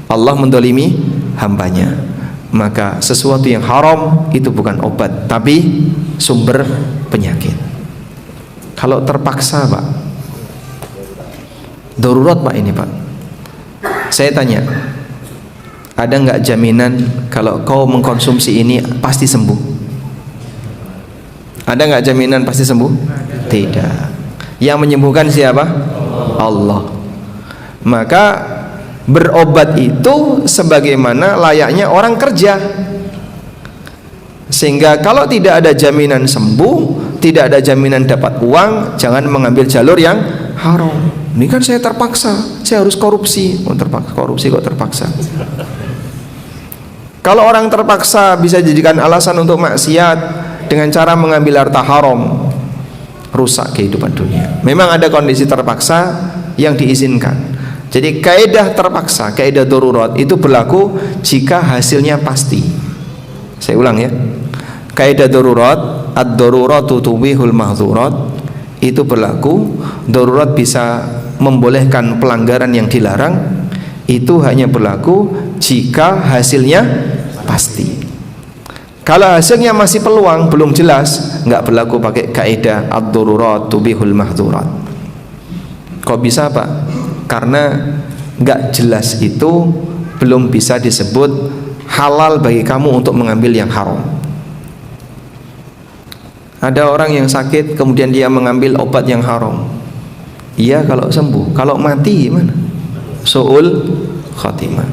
Allah mendolimi hambanya. Maka sesuatu yang haram itu bukan obat, tapi sumber penyakit. Kalau terpaksa Pak, darurat Pak ini Pak, saya tanya, ada nggak jaminan kalau kau mengkonsumsi ini pasti sembuh? Ada nggak jaminan pasti sembuh? Tidak. Yang menyembuhkan siapa? Allah. Maka berobat itu sebagaimana layaknya orang kerja, sehingga kalau tidak ada jaminan sembuh, tidak ada jaminan dapat uang, jangan mengambil jalur yang haram. Ini kan saya terpaksa, saya harus korupsi. Korupsi kok terpaksa? Kalau orang terpaksa bisa dijadikan alasan untuk maksiat dengan cara mengambil harta haram, rusak kehidupan dunia. Memang ada kondisi terpaksa yang diizinkan. Jadi kaidah terpaksa, kaidah darurat itu berlaku jika hasilnya pasti. Saya ulang ya. Kaidah darurat, ad-daruratu tubihul mahdzurat, itu berlaku. Darurat bisa membolehkan pelanggaran yang dilarang, itu hanya berlaku jika hasilnya pasti. Kalau hasilnya masih peluang, belum jelas, nggak berlaku pakai kaidah ad-darurat tubihul mahdzurat. Kok bisa Pak? Karena nggak jelas itu belum bisa disebut halal bagi kamu untuk mengambil yang haram. Ada orang yang sakit kemudian dia mengambil obat yang haram. Iya kalau sembuh, kalau mati gimana? Su'ul khatimah.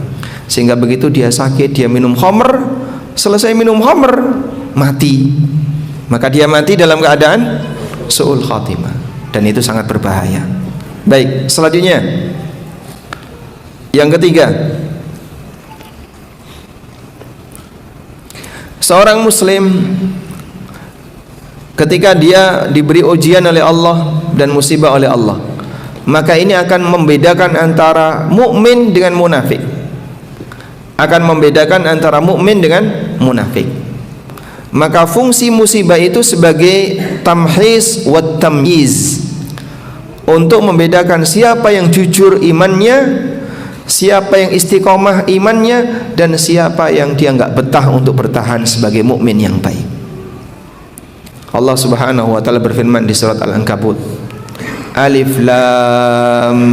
Sehingga begitu dia sakit, dia minum khamr, selesai minum khamr mati. Maka dia mati dalam keadaan su'ul khatimah, dan itu sangat berbahaya. Baik, selanjutnya yang ketiga, seorang muslim ketika dia diberi ujian oleh Allah dan musibah oleh Allah, maka ini akan membedakan antara mukmin dengan munafik. Akan membedakan antara mukmin dengan munafik. Maka fungsi musibah itu sebagai tamhis wa tamyiz, untuk membedakan siapa yang jujur imannya, siapa yang istiqomah imannya, dan siapa yang dia enggak betah untuk bertahan sebagai mukmin yang baik. Allah Subhanahu wa taala berfirman di surat Al-Ankabut, Alif Lam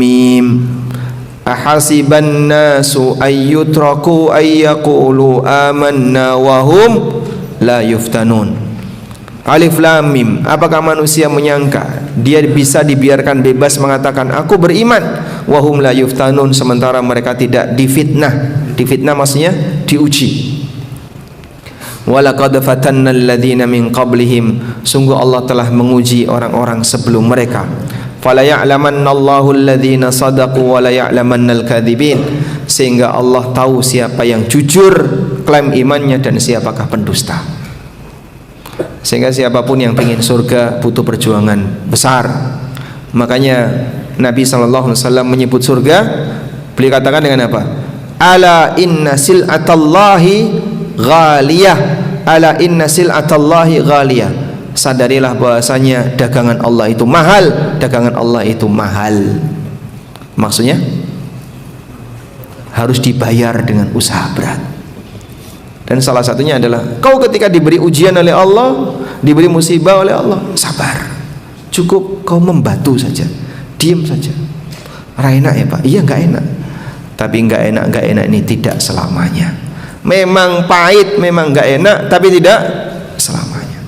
Mim, ahasiban nasu ayyutraku ayyaqulu amanna wa hum la yuftanun. Alif Lam Mim, apakah manusia menyangka dia bisa dibiarkan bebas mengatakan aku beriman, wa hum la yuftanun, sementara mereka tidak difitnah. Difitnah maksudnya diuji. Walaqad fatanna alladhina min qablihim, sungguh Allah telah menguji orang-orang sebelum mereka. Fala ya'lamannallahu alladhina sadaqu wa la ya'lamannal kadzibin, sehingga Allah tahu siapa yang jujur klaim imannya dan siapakah pendusta. Sehingga siapapun yang ingin surga butuh perjuangan besar. Makanya Nabi SAW menyebut surga, beliau katakan dengan apa? Ala inna sil'atallahi ghaliyah, ala inna sil'atallahi ghaliyah. Sadarilah bahasanya dagangan Allah itu mahal, dagangan Allah itu mahal. Maksudnya harus dibayar dengan usaha berat. Dan salah satunya adalah kau ketika diberi ujian oleh Allah, diberi musibah oleh Allah, sabar. Cukup kau membatu saja, diam saja. Enak ya Pak? Iya nggak enak. Tapi nggak enak ini tidak selamanya. Memang pahit, memang nggak enak, tapi tidak selamanya.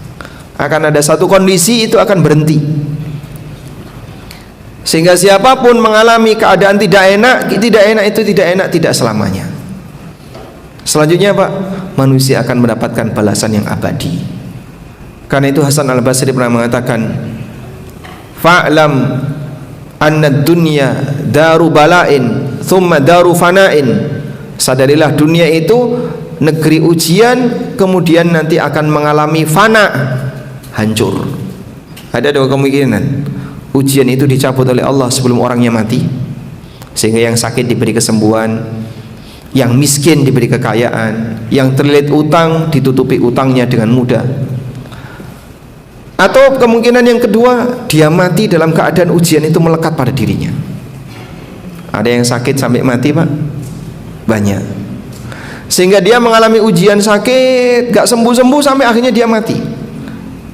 Akan ada satu kondisi itu akan berhenti. Sehingga siapapun mengalami keadaan tidak enak itu tidak enak, tidak selamanya. Selanjutnya Pak, manusia akan mendapatkan balasan yang abadi. Karena itu Hasan Al-Basri pernah mengatakan, fa'lam anna dunya daru bala'in thumma daru fana'in. Sadarilah dunia itu negeri ujian, kemudian nanti akan mengalami fana, hancur. Ada dua kemungkinan. Ujian itu dicabut oleh Allah sebelum orangnya mati, sehingga yang sakit diberi kesembuhan, yang miskin diberi kekayaan, yang terlilit utang ditutupi utangnya dengan mudah. Atau kemungkinan yang kedua, dia mati dalam keadaan ujian itu melekat pada dirinya. Ada yang sakit sampai mati, Pak, banyak, sehingga dia mengalami ujian sakit gak sembuh-sembuh sampai akhirnya dia mati.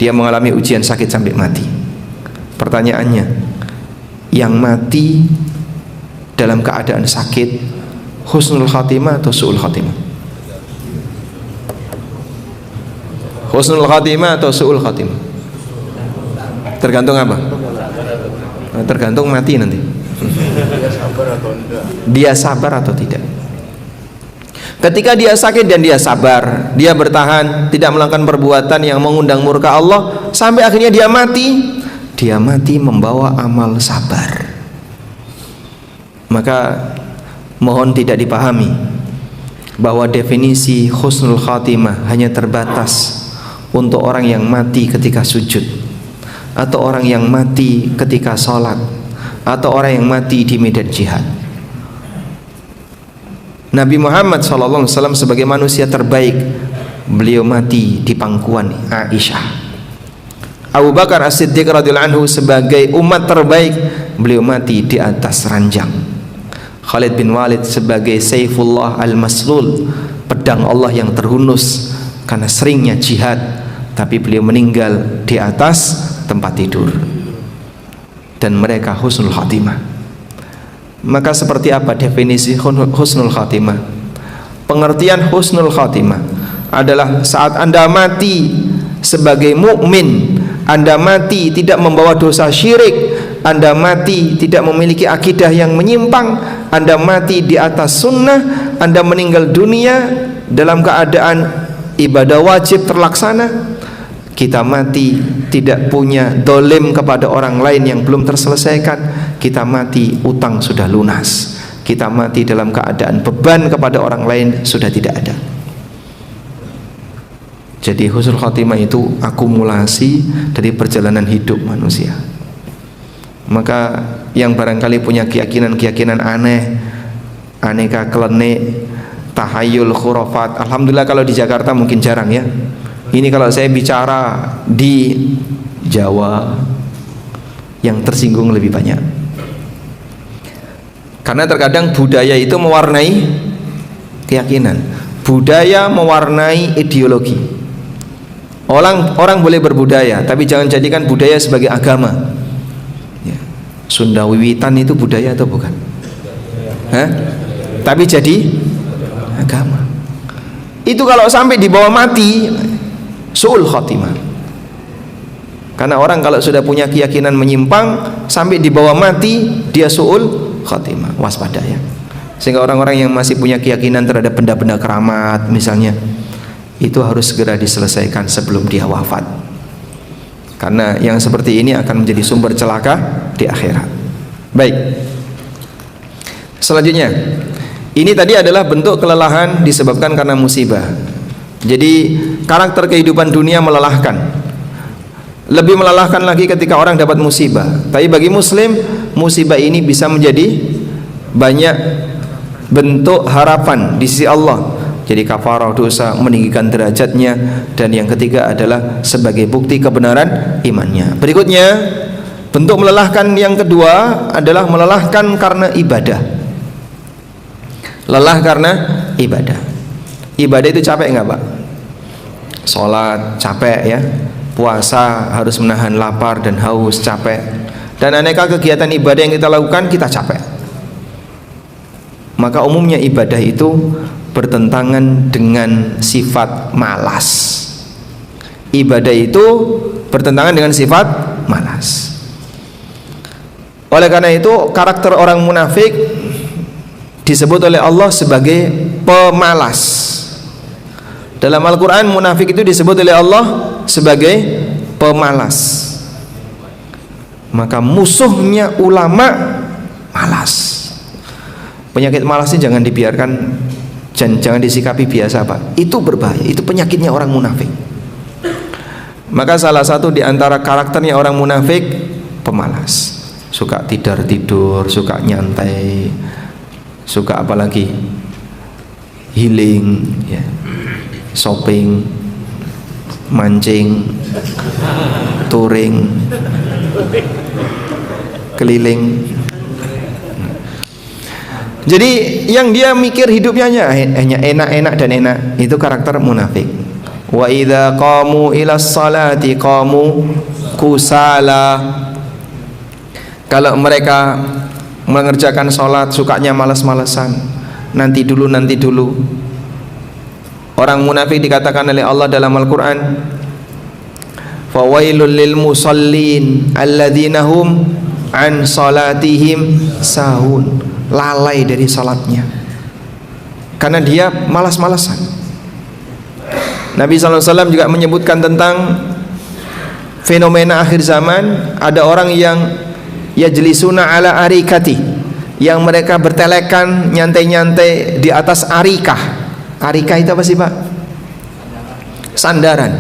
Dia mengalami ujian sakit sampai mati. Pertanyaannya, yang mati dalam keadaan sakit husnul khatimah atau su'ul khatimah? Husnul khatimah atau su'ul khatimah? Tergantung apa? Tergantung mati nanti. Dia sabar atau tidak. Ketika dia sakit dan dia sabar, dia bertahan, tidak melakukan perbuatan yang mengundang murka Allah, sampai akhirnya dia mati. Dia mati membawa amal sabar. Maka mohon tidak dipahami bahwa definisi husnul khatimah hanya terbatas untuk orang yang mati ketika sujud, atau orang yang mati ketika sholat, atau orang yang mati di medan jihad. Nabi Muhammad SAW sebagai manusia terbaik, beliau mati di pangkuan Aisyah. Abu Bakar As-Siddiq radhiyallahu anhu sebagai umat terbaik, beliau mati di atas ranjang. Khalid bin Walid sebagai Saifullah al-Maslul, pedang Allah yang terhunus karena seringnya jihad, tapi beliau meninggal di atas tempat tidur. Dan mereka husnul khatimah. Maka seperti apa definisi husnul khatimah? Pengertian husnul khatimah adalah saat Anda mati sebagai mukmin, Anda mati tidak membawa dosa syirik, Anda mati tidak memiliki akidah yang menyimpang, Anda mati di atas sunnah, Anda meninggal dunia dalam keadaan ibadah wajib terlaksana. Kita mati tidak punya dolim kepada orang lain yang belum terselesaikan. Kita mati utang sudah lunas. Kita mati dalam keadaan beban kepada orang lain sudah tidak ada. Jadi husnul khatimah itu akumulasi dari perjalanan hidup manusia. Maka yang barangkali punya keyakinan-keyakinan aneh, aneka klenik, tahayul, khurafat, alhamdulillah kalau di Jakarta mungkin jarang ya. Ini kalau saya bicara di Jawa, yang tersinggung lebih banyak. Karena terkadang budaya itu mewarnai keyakinan, budaya mewarnai ideologi. Orang boleh berbudaya, tapi jangan jadikan budaya sebagai agama. Ya. Sunda Wiwitan itu budaya atau bukan? Hah? Tapi jadi agama. Itu kalau sampai dibawa mati, su'ul khatimah. Karena orang kalau sudah punya keyakinan menyimpang, sampai dibawa mati, dia su'ul khatimah. Waspada ya. Sehingga orang-orang yang masih punya keyakinan terhadap benda-benda keramat misalnya, itu harus segera diselesaikan sebelum dia wafat. Karena yang seperti ini akan menjadi sumber celaka di akhirat. Baik. Selanjutnya, ini tadi adalah bentuk kelelahan disebabkan karena musibah. Jadi karakter kehidupan dunia melelahkan. Lebih melelahkan lagi ketika orang dapat musibah. Tapi bagi muslim, musibah ini bisa menjadi banyak bentuk harapan di sisi Allah. Jadi kafarah dosa, meninggikan derajatnya, dan yang ketiga adalah sebagai bukti kebenaran imannya. Berikutnya, bentuk melelahkan yang kedua adalah melelahkan karena ibadah. Lelah karena ibadah. Ibadah itu capek nggak, Pak? Sholat capek ya, puasa harus menahan lapar dan haus, capek, dan aneka kegiatan ibadah yang kita lakukan kita capek. Maka umumnya ibadah itu bertentangan dengan sifat malas. Ibadah itu bertentangan dengan sifat malas. Oleh karena itu karakter orang munafik disebut oleh Allah sebagai pemalas. Dalam Al-Quran munafik itu disebut oleh Allah sebagai pemalas. Maka musuhnya ulama malas. Penyakit malas ini jangan dibiarkan, jangan disikapi biasa Pak. Itu berbahaya, itu penyakitnya orang munafik. Maka salah satu di antara karakternya orang munafik pemalas. Suka tidur, suka nyantai, suka apalagi healing, ya, shopping, mancing, touring, keliling. Jadi yang dia mikir hidupnya hanya enak-enak dan enak, itu karakter munafik. Wa idza qamu ila sholati qamu kusala. Kalau mereka mengerjakan sholat sukanya malas-malasan, nanti dulu. Orang munafik dikatakan oleh Allah dalam Al-Quran, fawailul lil musallin alladzina hum an sholatihim sahun, lalai dari sholatnya karena dia malas-malasan. Nabi SAW juga menyebutkan tentang fenomena akhir zaman. Ada orang yang yajlisuna ala arikati, yang mereka bertelekan nyantai-nyantai di atas arikah. Arikah itu apa sih Pak? Sandaran.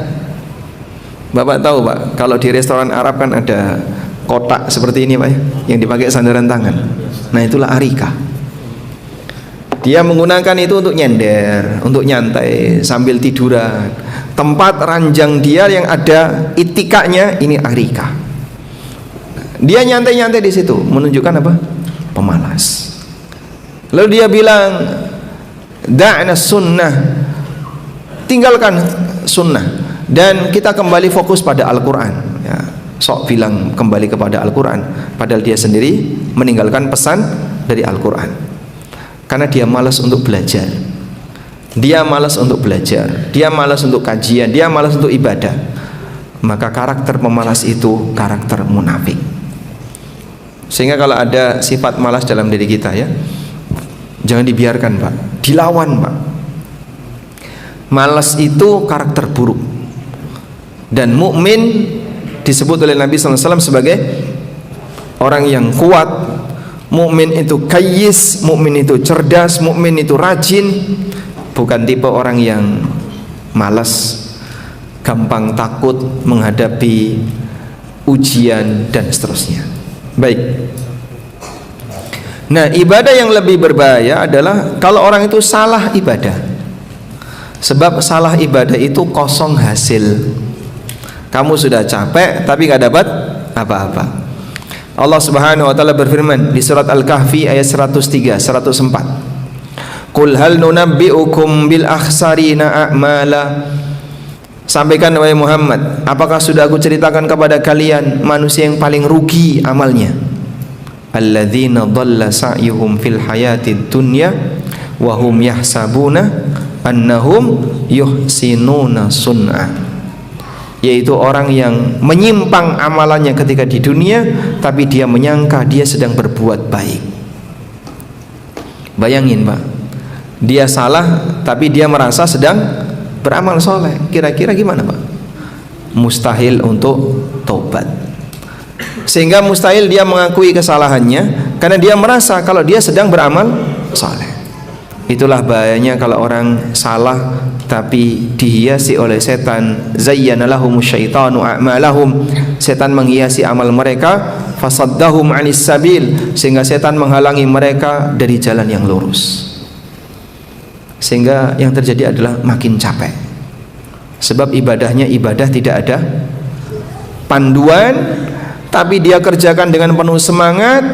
Bapak tahu Pak, kalau di restoran Arab kan ada kotak seperti ini Pak ya, yang dipakai sandaran tangan. Nah itulah arikah. Dia menggunakan itu untuk nyender, untuk nyantai sambil tiduran. Tempat ranjang dia yang ada itikanya ini arikah. Dia nyantai-nyantai di situ, menunjukkan apa? Pemalas. Lalu dia bilang, da'na sunnah, tinggalkan sunnah, dan kita kembali fokus pada Al-Quran. Ya, sok bilang kembali kepada Al-Quran, padahal dia sendiri meninggalkan pesan dari Al-Quran. Karena dia malas untuk belajar, dia malas untuk belajar, dia malas untuk kajian, dia malas untuk ibadah. Maka karakter pemalas itu karakter munafik. Sehingga kalau ada sifat malas dalam diri kita ya, jangan dibiarkan Pak, dilawan Pak. Malas itu karakter buruk. Dan mukmin disebut oleh Nabi SAW sebagai orang yang kuat. Mukmin itu kayyis, mukmin itu cerdas, mukmin itu rajin. Bukan tipe orang yang malas, gampang takut menghadapi ujian dan seterusnya. Baik. Nah, ibadah yang lebih berbahaya adalah kalau orang itu salah ibadah. Sebab salah ibadah itu kosong hasil. Kamu sudah capek tapi gak dapat apa-apa. Allah Subhanahu wa taala berfirman di surat Al-Kahfi ayat 103, 104. Qul hal nunabbi'ukum bil akhsarina a'mala. Sampaikan wahai Muhammad, apakah sudah aku ceritakan kepada kalian manusia yang paling rugi amalnya? Alladzina dhalla sa'yuhum fil hayatid dunya wa hum yahsabuna annahum yuhsinuna sun'a. Yaitu orang yang menyimpang amalannya ketika di dunia, tapi dia menyangka dia sedang berbuat baik. Bayangin Pak, dia salah tapi dia merasa sedang beramal soleh. Kira-kira gimana Pak? Mustahil untuk tobat. Sehingga mustahil dia mengakui kesalahannya karena dia merasa kalau dia sedang beramal soleh. Itulah bahayanya kalau orang salah tapi dihiasi oleh setan. Zayyana lahumus syaitanu a'malahum. Setan menghiasi amal mereka, fasaddahum 'anis sabil, sehingga setan menghalangi mereka dari jalan yang lurus. Sehingga yang terjadi adalah makin capek. Sebab ibadahnya ibadah tidak ada panduan, tapi dia kerjakan dengan penuh semangat,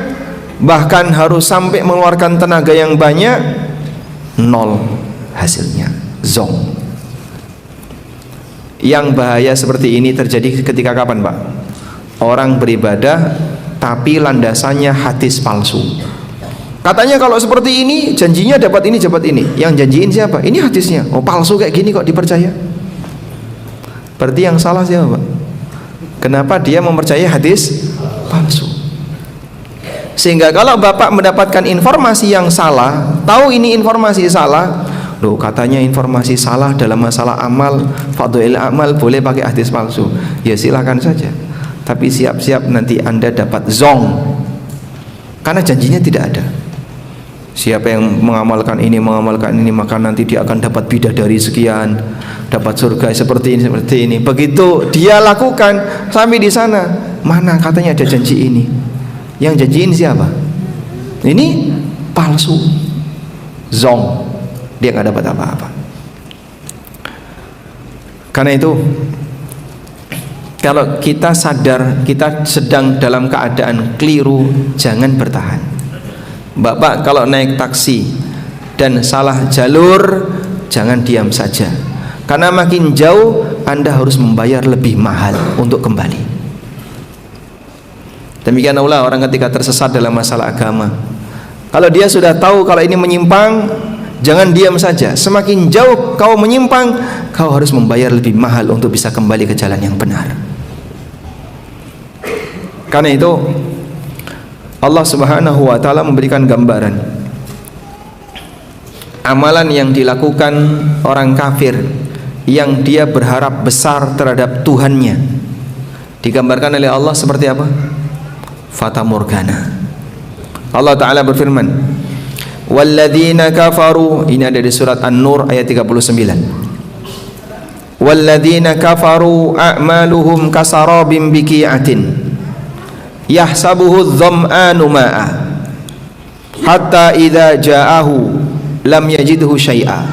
bahkan harus sampai mengeluarkan tenaga yang banyak, nol hasilnya, zong. Yang bahaya seperti ini terjadi ketika kapan Pak? Orang beribadah tapi landasannya hadis palsu. Katanya kalau seperti ini janjinya dapat ini dapat ini. Yang janjiin siapa? Ini hadisnya. Oh palsu kayak gini kok dipercaya? Berarti yang salah siapa Pak? Kenapa dia mempercayai hadis palsu? Sehingga kalau Bapak mendapatkan informasi yang salah, tahu ini informasi salah, loh katanya informasi salah dalam masalah amal, fadhil amal boleh pakai hadis palsu. Ya silakan saja. Tapi siap-siap nanti Anda dapat zong. Karena janjinya tidak ada. Siapa yang mengamalkan ini maka nanti dia akan dapat bidadari sekian, dapat surga seperti ini. Begitu dia lakukan sampai di sana, mana katanya ada janji ini? Yang janjiin siapa? Ini palsu, zong, dia nggak dapat apa-apa. Karena itu, kalau kita sadar kita sedang dalam keadaan keliru, jangan bertahan. Bapak kalau naik taksi dan salah jalur, jangan diam saja, karena makin jauh Anda harus membayar lebih mahal untuk kembali. Demikian pula orang ketika tersesat dalam masalah agama, kalau dia sudah tahu kalau ini menyimpang, jangan diam saja. Semakin jauh kau menyimpang, kau harus membayar lebih mahal untuk bisa kembali ke jalan yang benar. Karena itu Allah Subhanahu wa taala memberikan gambaran amalan yang dilakukan orang kafir yang dia berharap besar terhadap Tuhannya. Digambarkan oleh Allah seperti apa? Fata morgana. Allah taala berfirman, walladzina kafaru, ini ada di surat An-Nur ayat 39. Walladzina kafaru a'maluhum kasarabim biqi'atin yahsabuhu adh-dham'anu ma'a hatta idza ja'ahu lam yajidhu syai'a.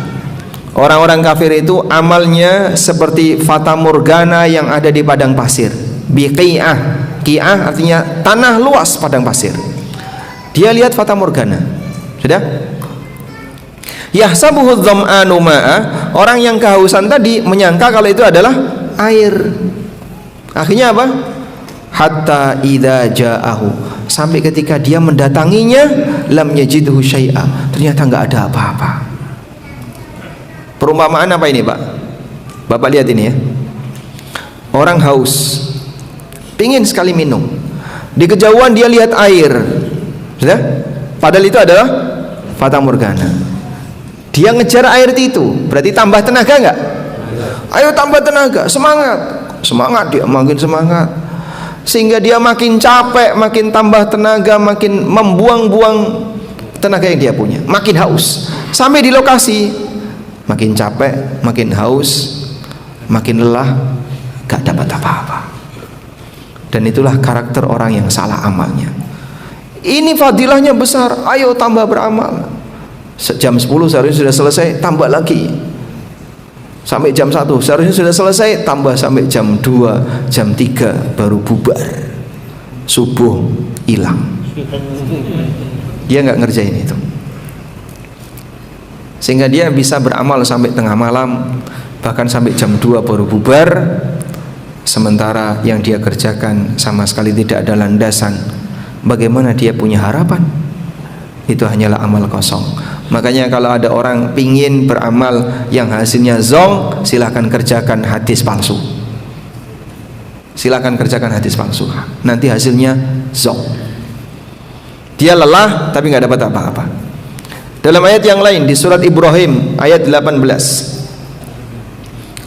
Orang-orang kafir itu amalnya seperti fata morgana yang ada di padang pasir. Biqi'ah, qi'ah artinya tanah luas padang pasir. Dia lihat fata morgana. Sudah? Yahsabuhu adh-dham'anu ma'a, orang yang kehausan tadi menyangka kalau itu adalah air. Akhirnya apa? Hatta idza ja'ahu, sampai ketika dia mendatanginya, lam yajidhu syai'a, ternyata enggak ada apa-apa. Perumpamaan apa ini, Pak? Bapak lihat ini ya. Orang haus, pingin sekali minum. Di kejauhan dia lihat air. Sudah? Padahal itu adalah fata morgana. Dia ngejar air itu, berarti tambah tenaga enggak? Ayo tambah tenaga, semangat dia, makin semangat, sehingga dia makin capek, makin tambah tenaga, makin membuang-buang tenaga yang dia punya, makin haus. Sampai di lokasi, makin capek, makin haus, makin lelah, gak dapat apa-apa. Dan itulah karakter orang yang salah amalnya. Ini fadilahnya besar, ayo tambah beramal. Jam 10 seharusnya sudah selesai, tambah lagi sampai jam 1, seharusnya sudah selesai, tambah sampai jam 2, jam 3 baru bubar, subuh hilang. Dia nggak ngerjain itu, sehingga dia bisa beramal sampai tengah malam, bahkan sampai jam 2 baru bubar, sementara yang dia kerjakan sama sekali tidak ada landasan. Bagaimana dia punya harapan? Itu hanyalah amal kosong. Makanya kalau ada orang pingin beramal yang hasilnya zong, silahkan kerjakan hadis palsu. Silahkan kerjakan hadis palsu, nanti hasilnya zong. Dia lelah tapi nggak dapat apa-apa. Dalam ayat yang lain di surat Ibrahim ayat 18,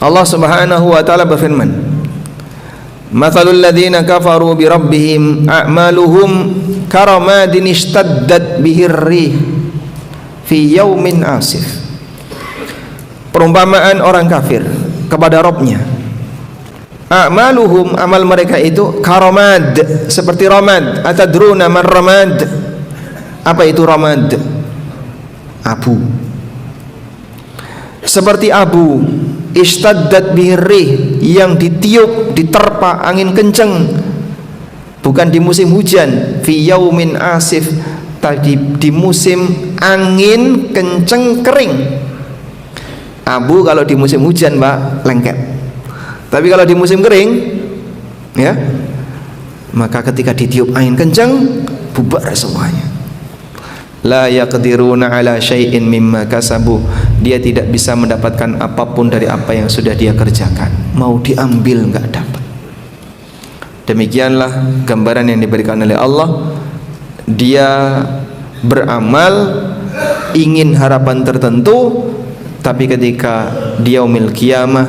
Allah Subhanahu wa taala berfirman, mathalul ladzina kafaru bi rabbihim a'maluhum karamadin ishtaddat bihir rih fi yaumin asif. Perumpamaan orang kafir kepada Rabbnya, a'maluhum, amal mereka itu karamad, seperti ramad. Atadruna man ramad? Apa itu ramad? Abu. Seperti abu, ishtaddat bihir rih, yang ditiup, diterpa angin kenceng, bukan di musim hujan, fi yaumin asif, tadi di musim angin kenceng kering. Abu kalau di musim hujan, Pak, lengket. Tapi kalau di musim kering, ya, maka ketika ditiup angin kenceng, bubar semuanya. La yaqdiruna ala syai'in mimma kasabu, dia tidak bisa mendapatkan apapun dari apa yang sudah dia kerjakan. Mau diambil enggak dapat. Demikianlah gambaran yang diberikan oleh Allah. Dia beramal ingin harapan tertentu, tapi ketika dia yaumil qiyamah,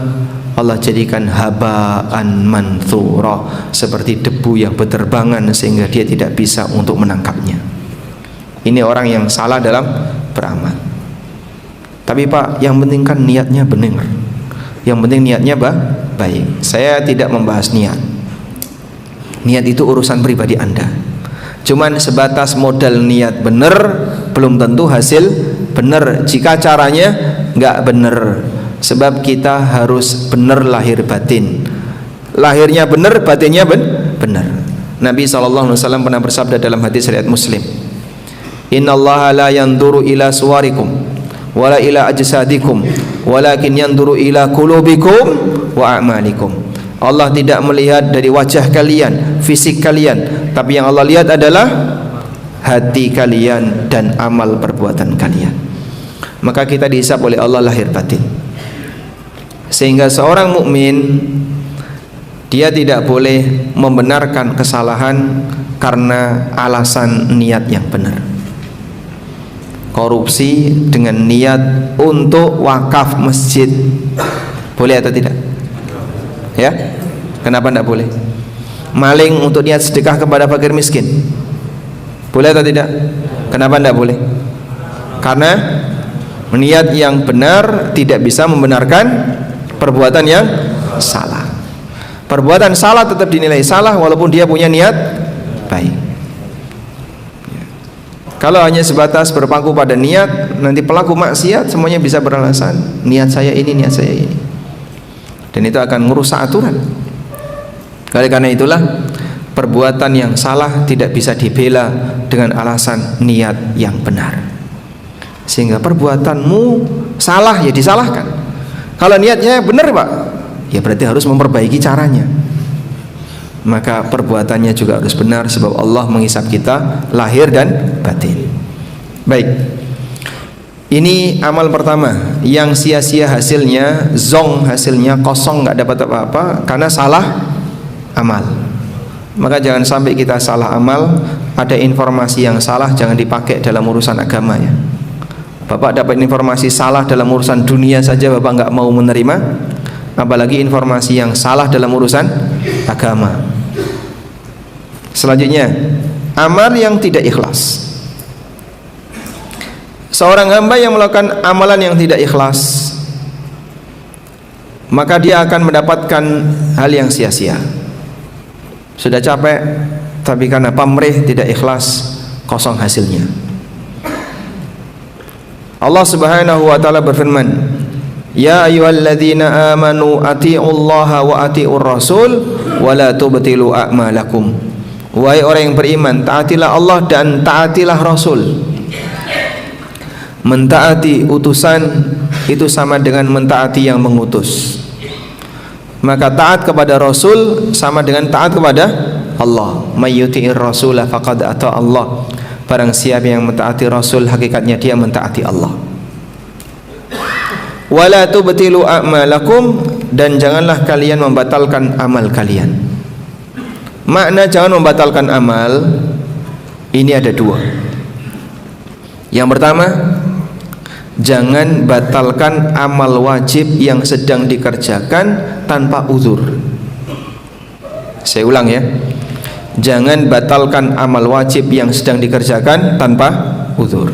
Allah jadikan habaan manthura, seperti debu yang berterbangan sehingga dia tidak bisa untuk menangkapnya. ini orang yang salah dalam beramal. Tapi Pak, yang penting kan niatnya benar. Yang penting niatnya baik. Saya tidak membahas niat. Niat itu urusan pribadi Anda. Cuman sebatas modal niat benar, belum tentu hasil benar jika caranya nggak benar. Sebab kita harus benar lahir batin. Lahirnya benar, batinnya benar. Nabi SAW pernah bersabda dalam hadis riwayat Muslim, Innallaha la yanduru ila suwarikum wala ila ajsadikum walakin yanduru ila qulubikum wa a'malikum. Allah tidak melihat dari wajah kalian, fisik kalian, tapi yang Allah lihat adalah hati kalian dan amal perbuatan kalian. Maka kita dihisab oleh Allah lahir batin. Sehingga seorang mukmin dia tidak boleh membenarkan kesalahan karena alasan niat yang benar. Korupsi dengan niat untuk wakaf masjid boleh atau tidak? Ya? Kenapa tidak boleh? Maling untuk niat sedekah kepada fakir miskin boleh atau tidak? Kenapa tidak boleh? Karena niat yang benar tidak bisa membenarkan perbuatan yang salah. Perbuatan salah tetap dinilai salah walaupun dia punya niat baik. Kalau hanya sebatas berpaku pada niat, nanti pelaku maksiat semuanya bisa beralasan niat saya ini, niat saya ini, dan itu akan merusak aturan. Oleh karena itulah perbuatan yang salah tidak bisa dibela dengan alasan niat yang benar. Sehingga perbuatanmu salah ya disalahkan. Kalau niatnya benar Pak, ya berarti harus memperbaiki caranya. Maka perbuatannya juga harus benar, sebab Allah menghisab kita lahir dan batin. Baik, ini amal pertama yang sia-sia hasilnya, zong hasilnya, kosong, nggak dapat apa-apa karena salah amal. Maka jangan sampai kita salah amal. Ada informasi yang salah jangan dipakai dalam urusan agama ya. Bapak dapat informasi salah dalam urusan dunia saja Bapak nggak mau menerima, apalagi informasi yang salah dalam urusan agama. Selanjutnya, amal yang tidak ikhlas. Seorang hamba yang melakukan amalan yang tidak ikhlas, maka dia akan mendapatkan hal yang sia-sia. Sudah capek, tapi karena pamrih tidak ikhlas, kosong hasilnya. Allah Subhanahu wa taala berfirman, Ya ayyuhalladzina amanu atiiullaha wa atiiur rasul wa la tubtilu a'malakum. Wahai orang yang beriman, taatilah Allah dan taatilah Rasul. Mentaati utusan itu sama dengan mentaati yang mengutus. Maka taat kepada Rasul sama dengan taat kepada Allah. May yuti'ir rasula faqad ata Allah. Barang siapa yang mentaati Rasul, hakikatnya dia mentaati Allah. Wala tubtilu a'malakum, dan janganlah kalian membatalkan amal kalian. Makna jangan membatalkan amal ini ada dua. Yang pertama, jangan batalkan amal wajib yang sedang dikerjakan tanpa uzur. Saya ulang ya, jangan batalkan amal wajib yang sedang dikerjakan tanpa uzur.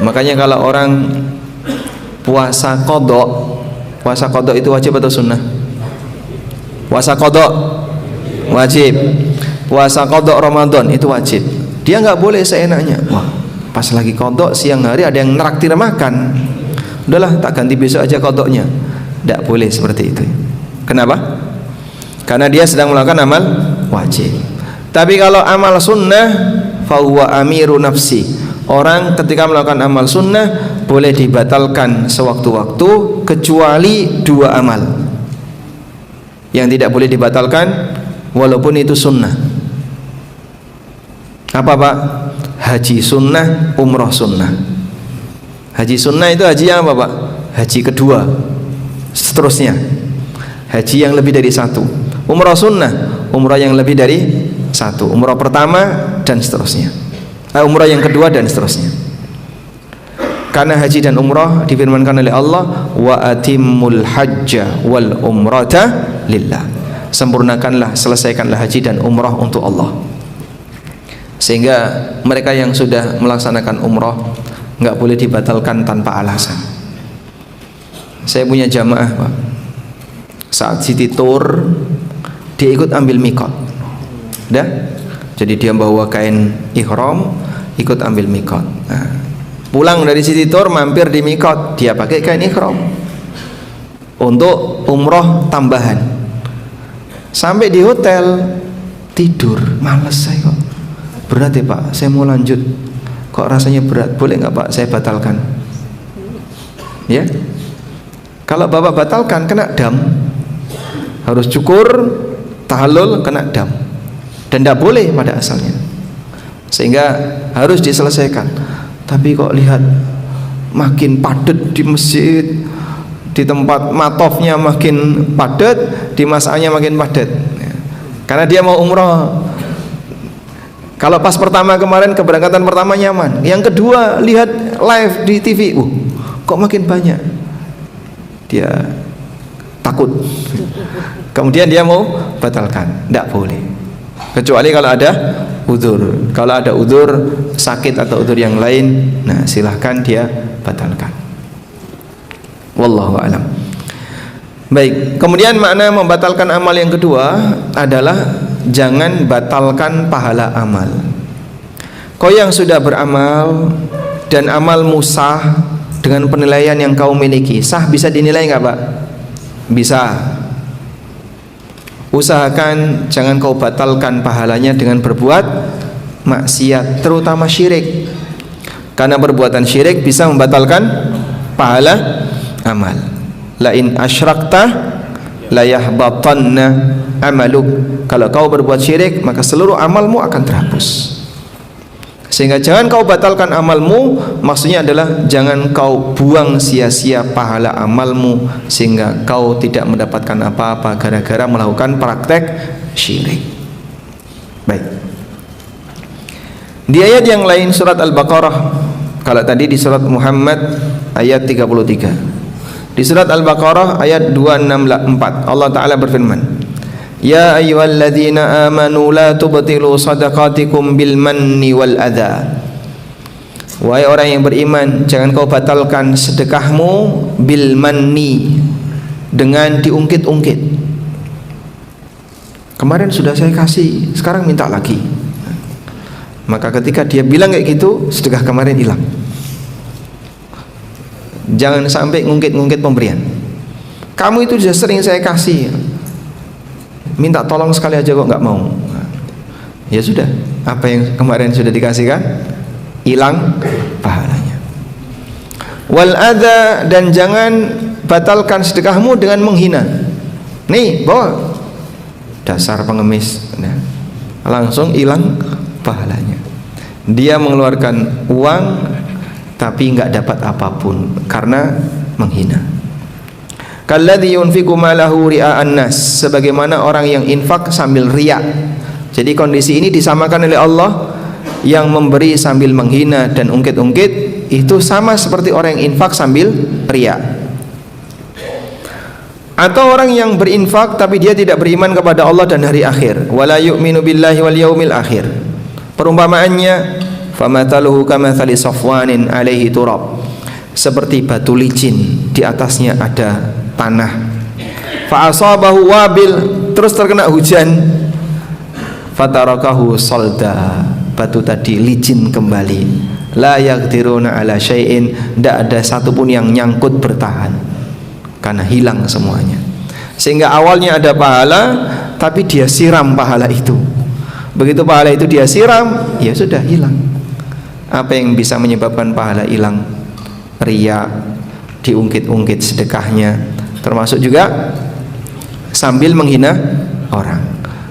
Makanya kalau orang puasa qadha itu wajib atau sunnah? Puasa qadha wajib. Puasa qadha Ramadan itu wajib. Dia nggak boleh seenaknya, wah pas lagi qadha siang hari ada yang neraktir makan, udahlah tak ganti besok aja qadhanya. Tidak boleh seperti itu. Kenapa? Karena dia sedang melakukan amal wajib. Tapi kalau amal sunnah, fahuwa amiru nafsi. Orang ketika melakukan amal sunnah boleh dibatalkan sewaktu-waktu kecuali dua amal yang tidak boleh dibatalkan walaupun itu sunnah. Apa Pak? Haji sunnah, umroh sunnah. Haji sunnah itu haji yang apa Pak? Haji kedua, seterusnya. Haji yang lebih dari satu. Umroh sunnah, umroh yang lebih dari satu. Umroh pertama dan seterusnya. Umroh yang kedua dan seterusnya. Karena haji dan umroh difirmankan oleh Allah, wa atimmul hajja wal umrata lillah. Sempurnakanlah, selesaikanlah haji dan umrah untuk Allah. Sehingga mereka yang sudah melaksanakan umroh nggak boleh dibatalkan tanpa alasan. Saya punya jamaah Pak, saat City Tour dia ikut ambil mikot, dah. Jadi dia bawa kain ihram, ikut ambil mikot. Nah, pulang dari City Tour mampir di mikot, dia pakai kain ihram untuk umroh tambahan. Sampai di hotel tidur, males saya kok. Berat ya Pak, saya mau lanjut. Kok rasanya berat? Boleh nggak Pak saya batalkan? Ya, kalau Bapak batalkan kena dam, harus cukur, tahallul, kena dam, dan tidak boleh pada asalnya, sehingga harus diselesaikan. Tapi kok lihat makin padat di masjid, di tempat matofnya makin padat, di masanya makin padat, karena dia mau umroh. Kalau pas pertama kemarin, keberangkatan pertama nyaman, yang kedua lihat live di TV, kok makin banyak, dia takut. Kemudian dia mau batalkan, tidak boleh, kecuali kalau ada udzur. Kalau ada udzur sakit atau udzur yang lain, nah silahkan dia batalkan. Wallahu a'lam. Baik, kemudian makna membatalkan amal yang kedua adalah jangan batalkan pahala amal. Kau yang sudah beramal dan amalmu sah dengan penilaian yang kau miliki, sah bisa dinilai nggak Pak? Bisa. Usahakan jangan kau batalkan pahalanya dengan berbuat maksiat, terutama syirik, karena perbuatan syirik bisa membatalkan pahala amal. La in asyrakta la yahbatanna amaluk. Kalau kau berbuat syirik, maka seluruh amalmu akan terhapus. Sehingga jangan kau batalkan amalmu, maksudnya adalah jangan kau buang sia-sia pahala amalmu sehingga kau tidak mendapatkan apa-apa gara-gara melakukan praktek syirik. Baik. Di ayat yang lain surat Al-Baqarah, kalau tadi di surat Muhammad ayat 33. Di surat Al-Baqarah ayat 264 Allah Ta'ala berfirman, Ya ayyuhalladzina amanu la tubtilu sadaqatikum bil manni wal adha. Wahai orang yang beriman, jangan kau batalkan sedekahmu bil manni, dengan diungkit-ungkit. Kemarin sudah saya kasih, sekarang minta lagi. Maka ketika dia bilang kayak gitu, sedekah kemarin hilang. Jangan sampai ngungkit-ngungkit pemberian. Kamu itu sudah sering saya kasih, minta tolong sekali aja kok nggak mau. Ya sudah, apa yang kemarin sudah dikasihkan hilang pahalanya. Wal adza, dan jangan batalkan sedekahmu dengan menghina. Nih, bawa, dasar pengemis. Nah, langsung hilang pahalanya. Dia mengeluarkan uang tapi nggak dapat apapun karena menghina. Kalladzi yunfiqu malahu ria'an nas, sebagaimana orang yang infak sambil riya. Jadi kondisi ini disamakan oleh Allah, yang memberi sambil menghina dan ungkit-ungkit itu sama seperti orang yang infak sambil riya. Atau orang yang berinfak tapi dia tidak beriman kepada Allah dan hari akhir, wala yu'minu billahi wal yaumil akhir. Perumpamaannya famathaluhu kamathali safwanin alaihi turab, seperti batu licin di atasnya ada tanah. Fa asabahu wabil, terus terkena hujan. Fatarakahu salda, batu tadi licin kembali. La yaqdiruna ala syai'in, tidak ada satupun yang nyangkut bertahan karena hilang semuanya. Sehingga awalnya ada pahala tapi dia siram pahala itu. Begitu pahala itu dia siram, ya sudah hilang. Apa yang bisa menyebabkan pahala hilang? Riya, diungkit-ungkit sedekahnya, termasuk juga sambil menghina orang.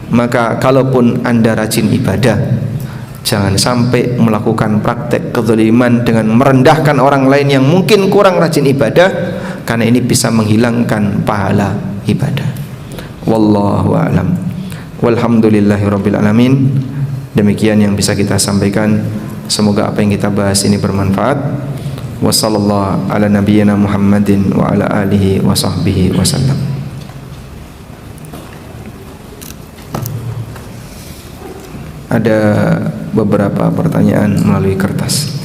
Maka kalaupun Anda rajin ibadah, jangan sampai melakukan praktek kezaliman dengan merendahkan orang lain yang mungkin kurang rajin ibadah, karena ini bisa menghilangkan pahala ibadah. Wallahu a'lam. Walhamdulillahirabbil alamin. Demikian yang bisa kita sampaikan. Semoga apa yang kita bahas ini bermanfaat. Wassallallahu ala nabiyyina Muhammadin wa ala alihi wa sahbihi wasallam. Ada beberapa pertanyaan melalui kertas.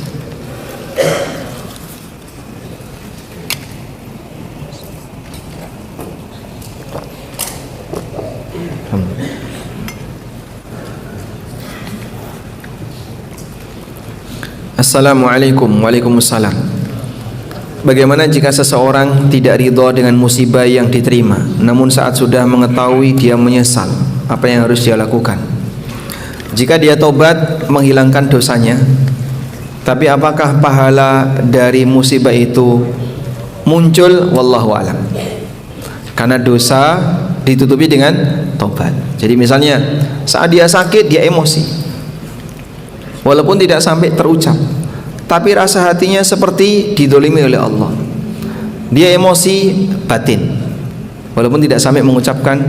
Assalamualaikum. Waalaikumsalam. Bagaimana jika seseorang tidak ridha dengan musibah yang diterima, namun saat sudah mengetahui dia menyesal? Apa yang harus dia lakukan? Jika dia tobat menghilangkan dosanya, tapi apakah pahala dari musibah itu muncul? Wallahu a'lam. Karena dosa ditutupi dengan tobat. Jadi misalnya saat dia sakit dia emosi, walaupun tidak sampai terucap, tapi rasa hatinya seperti didolimi oleh Allah. Dia emosi batin, walaupun tidak sampai mengucapkan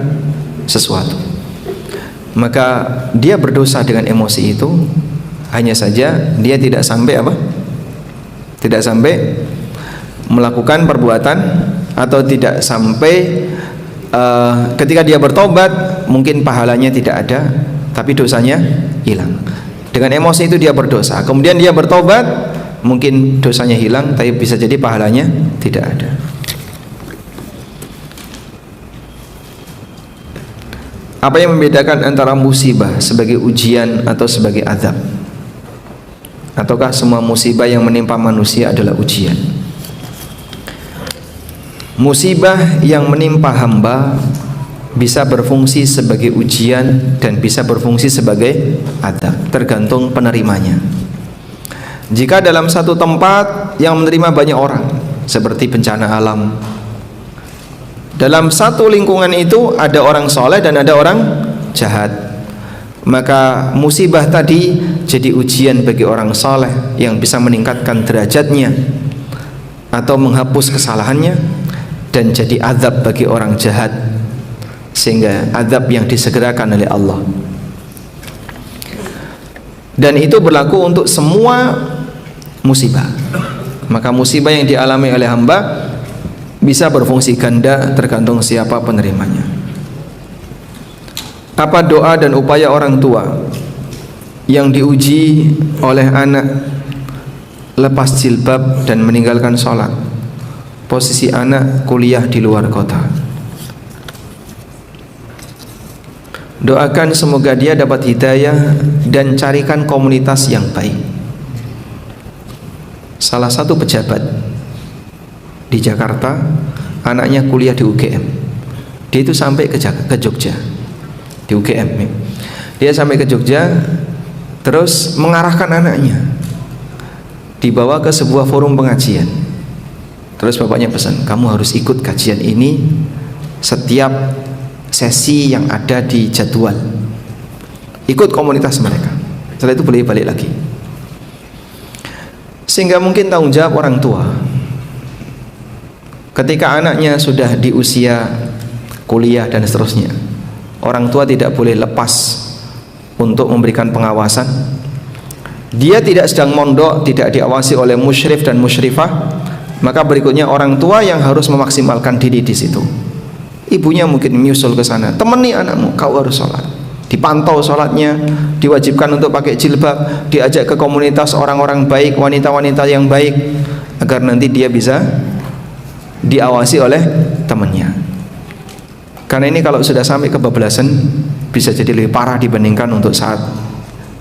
sesuatu. Maka dia berdosa dengan emosi itu. Hanya saja dia tidak sampai apa? Tidak sampai melakukan perbuatan, atau tidak sampai ketika dia bertobat mungkin pahalanya tidak ada, tapi dosanya hilang. Dengan emosi itu dia berdosa, kemudian dia bertobat, mungkin dosanya hilang, tapi bisa jadi pahalanya tidak ada. Apa yang membedakan antara musibah sebagai ujian atau sebagai azab? Ataukah semua musibah yang menimpa manusia adalah ujian? Musibah yang menimpa hamba bisa berfungsi sebagai ujian dan bisa berfungsi sebagai azab, tergantung penerimanya. Jika dalam satu tempat yang menerima banyak orang, seperti bencana alam, dalam satu lingkungan itu ada orang soleh dan ada orang jahat, maka musibah tadi jadi ujian bagi orang soleh yang bisa meningkatkan derajatnya atau menghapus kesalahannya, dan jadi azab bagi orang jahat, sehingga azab yang disegerakan oleh Allah. Dan itu berlaku untuk semua musibah. Maka musibah yang dialami oleh hamba bisa berfungsi ganda, tergantung siapa penerimanya. Apa doa dan upaya orang tua yang diuji oleh anak lepas jilbab dan meninggalkan sholat, posisi anak kuliah di luar kota? Doakan semoga dia dapat hidayah dan carikan komunitas yang baik. Salah satu pejabat di Jakarta, anaknya kuliah di UGM. Dia itu sampai ke Jogja, di UGM. Dia sampai ke Jogja, terus mengarahkan anaknya, dibawa ke sebuah forum pengajian. Terus bapaknya pesan, kamu harus ikut kajian ini setiap sesi yang ada di jadwal, ikut komunitas mereka. Setelah itu boleh balik lagi. Sehingga mungkin tanggung jawab orang tua ketika anaknya sudah di usia kuliah dan seterusnya, orang tua tidak boleh lepas untuk memberikan pengawasan. Dia tidak sedang mondok, tidak diawasi oleh musyrif dan musyrifah, maka berikutnya orang tua yang harus memaksimalkan diri di situ. Ibunya mungkin menyusul ke sana, temani anakmu, kau harus sholat, dipantau sholatnya, diwajibkan untuk pakai jilbab, diajak ke komunitas orang-orang baik, wanita-wanita yang baik, agar nanti dia bisa diawasi oleh temannya. Karena ini kalau sudah sampai kebablasan bisa jadi lebih parah dibandingkan untuk saat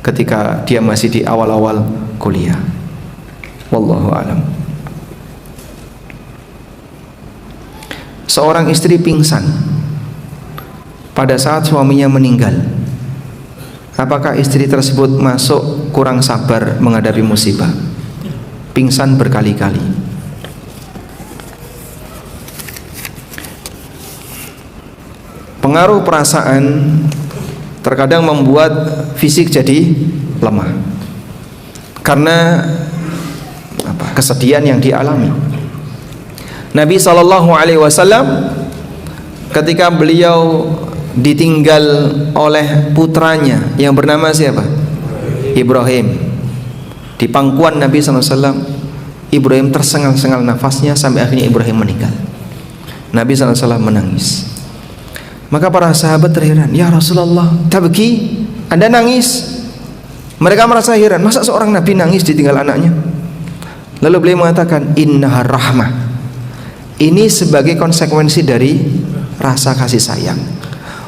ketika dia masih di awal-awal kuliah. Wallahu a'lam. Seorang istri pingsan pada saat suaminya meninggal. Apakah istri tersebut masuk kurang sabar menghadapi musibah? Pingsan berkali-kali. Pengaruh perasaan terkadang membuat fisik jadi lemah karena kesedihan yang dialami. Nabi SAW ketika beliau ditinggal oleh putranya yang bernama siapa? Ibrahim. Di pangkuan Nabi SAW, Ibrahim tersengal-sengal nafasnya sampai akhirnya Ibrahim meninggal. Nabi SAW menangis. Maka para sahabat terheran, ya Rasulullah, tabki, Anda nangis? Mereka merasa heran, masa seorang nabi nangis ditinggal anaknya? Lalu beliau mengatakan, innaha rahmah. Ini sebagai konsekuensi dari rasa kasih sayang.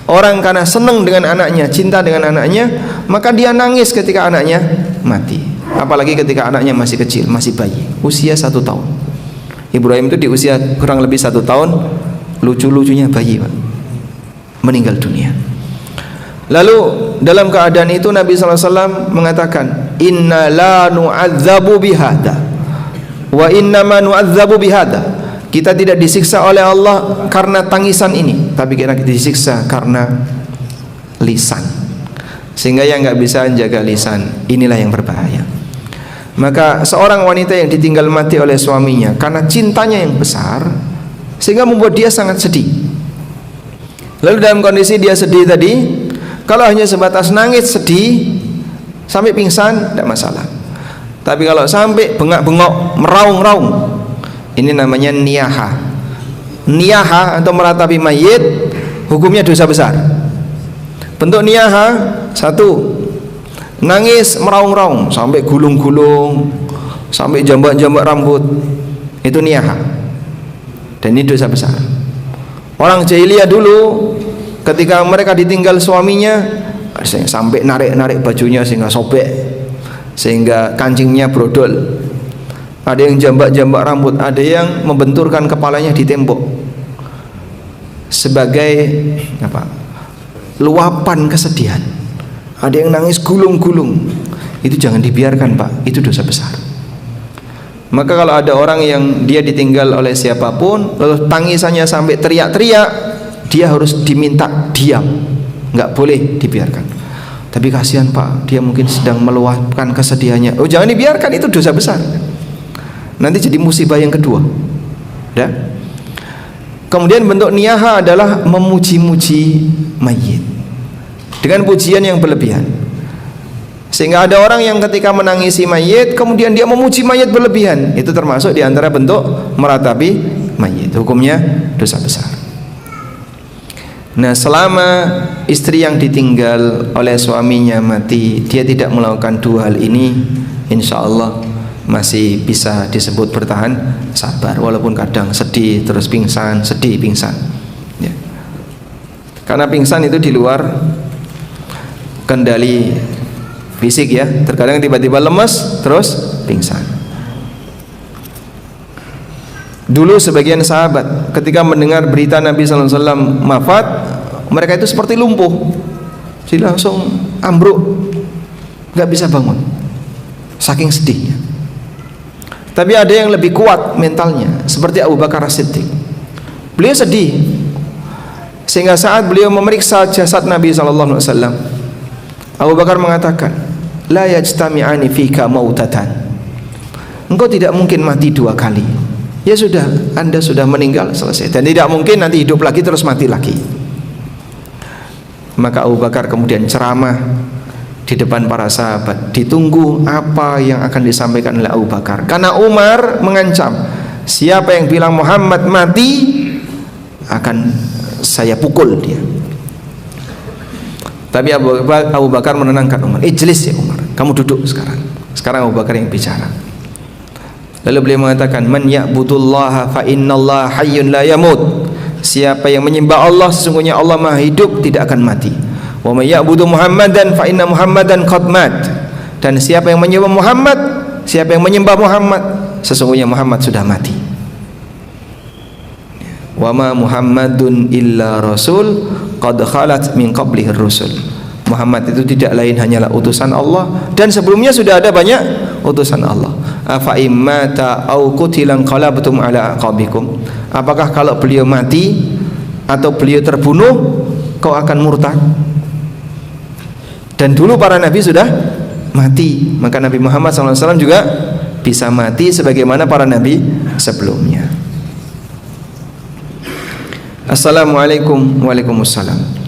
Orang karena senang dengan anaknya, cinta dengan anaknya, maka dia nangis ketika anaknya mati. Apalagi ketika anaknya masih kecil, masih bayi, usia 1 tahun. Ibrahim itu di usia kurang lebih 1 tahun, lucu-lucunya bayi, Pak, meninggal dunia. Lalu dalam keadaan itu Nabi SAW mengatakan, inna la nu'adzabu bihada wa inna ma nu'adzabu bihada. Kita tidak disiksa oleh Allah karena tangisan ini, tapi kita disiksa karena lisan. Sehingga yang nggak bisa menjaga lisan, inilah yang berbahaya. Maka seorang wanita yang ditinggal mati oleh suaminya karena cintanya yang besar, sehingga membuat dia sangat sedih. Lalu dalam kondisi dia sedih tadi, kalau hanya sebatas nangis sedih sampai pingsan, tidak masalah. Tapi kalau sampai bengak-bengok, meraung-raung, ini namanya niyaha. Niyaha atau meratapi mayit, hukumnya dosa besar. Bentuk niyaha, 1, nangis meraung-raung sampai gulung-gulung, sampai jambak-jambak rambut, itu niyaha, dan ini dosa besar. Orang jahiliyah dulu ketika mereka ditinggal suaminya, sampai narik-narik bajunya sehingga sobek, sehingga kancingnya brodol. Ada yang jambak-jambak rambut, ada yang membenturkan kepalanya di tembok sebagai apa? Luapan kesedihan. Ada yang nangis gulung-gulung. Itu jangan dibiarkan, Pak. Itu dosa besar. Maka kalau ada orang yang dia ditinggal oleh siapapun, lalu tangisannya sampai teriak-teriak, dia harus diminta diam, nggak boleh dibiarkan. Tapi kasihan, Pak, dia mungkin sedang meluapkan kesedihannya. Oh, jangan dibiarkan, itu dosa besar. Nanti jadi musibah yang kedua. Ya. Kemudian bentuk niyaha adalah memuji-muji mayit dengan pujian yang berlebihan. Sehingga ada orang yang ketika menangisi mayit, kemudian dia memuji mayit berlebihan. Itu termasuk diantara bentuk meratapi mayit. Hukumnya dosa besar. Nah, selama istri yang ditinggal oleh suaminya mati, dia tidak melakukan 2 hal ini, insya Allah masih bisa disebut bertahan sabar, walaupun kadang sedih terus pingsan, sedih pingsan, ya. Karena pingsan itu di luar kendali fisik, ya. Terkadang tiba-tiba lemas terus pingsan. Dulu sebagian sahabat ketika mendengar berita Nabi SAW wafat, mereka itu seperti lumpuh, jadi langsung ambruk, nggak bisa bangun, saking sedihnya. Tapi ada yang lebih kuat mentalnya, seperti Abu Bakar As-Siddiq. Beliau sedih, sehingga saat beliau memeriksa jasad Nabi SAW, Abu Bakar mengatakan, la yajtami'ani fika mautatan. Engkau tidak mungkin mati 2 kali. Ya sudah, Anda sudah meninggal, selesai. Dan tidak mungkin nanti hidup lagi terus mati lagi. Maka Abu Bakar kemudian ceramah di depan para sahabat. Ditunggu apa yang akan disampaikan oleh Abu Bakar, karena Umar mengancam, siapa yang bilang Muhammad mati akan saya pukul dia. Tapi Abu Bakar menenangkan Umar. Ijlis ya Umar, kamu duduk sekarang. Sekarang Abu Bakar yang bicara. Lalu beliau mengatakan, man ya'budullaha fa innallaha hayyun la yamut. Siapa yang menyembah Allah, sesungguhnya Allah Maha hidup, tidak akan mati. Wa may ya'budu Muhammadan fa inna Muhammadan qad mat. Dan siapa yang menyembah Muhammad, siapa yang menyembah Muhammad, sesungguhnya Muhammad sudah mati. Wa ma Muhammadun illa rasul qad khalat min qablihi rusul. Muhammad itu tidak lain hanyalah utusan Allah, dan sebelumnya sudah ada banyak utusan Allah. Afa immata au qutilan qalabtum ala aqabikum. Apakah kalau beliau mati atau beliau terbunuh kau akan murtad? Dan dulu para nabi sudah mati, maka Nabi Muhammad SAW juga bisa mati sebagaimana para nabi sebelumnya. Assalamualaikum. Waalaikumsalam.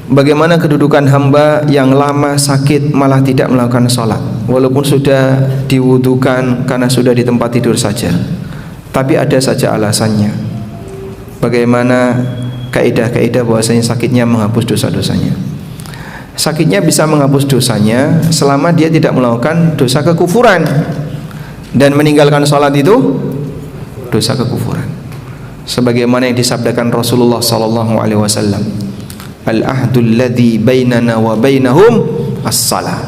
Bagaimana kedudukan hamba yang lama sakit malah tidak melakukan sholat, walaupun sudah diwudukan karena sudah di tempat tidur saja, tapi ada saja alasannya? Bagaimana kaidah-kaidah bahwasanya sakitnya menghapus dosa-dosanya? sakitnya bisa menghapus dosanya selama dia tidak melakukan dosa kekufuran. Dan meninggalkan sholat itu dosa kekufuran, sebagaimana yang disabdakan Rasulullah sallallahu alaihi wasallam, al-ahdul ladzi bainana wa bainahum as-salah.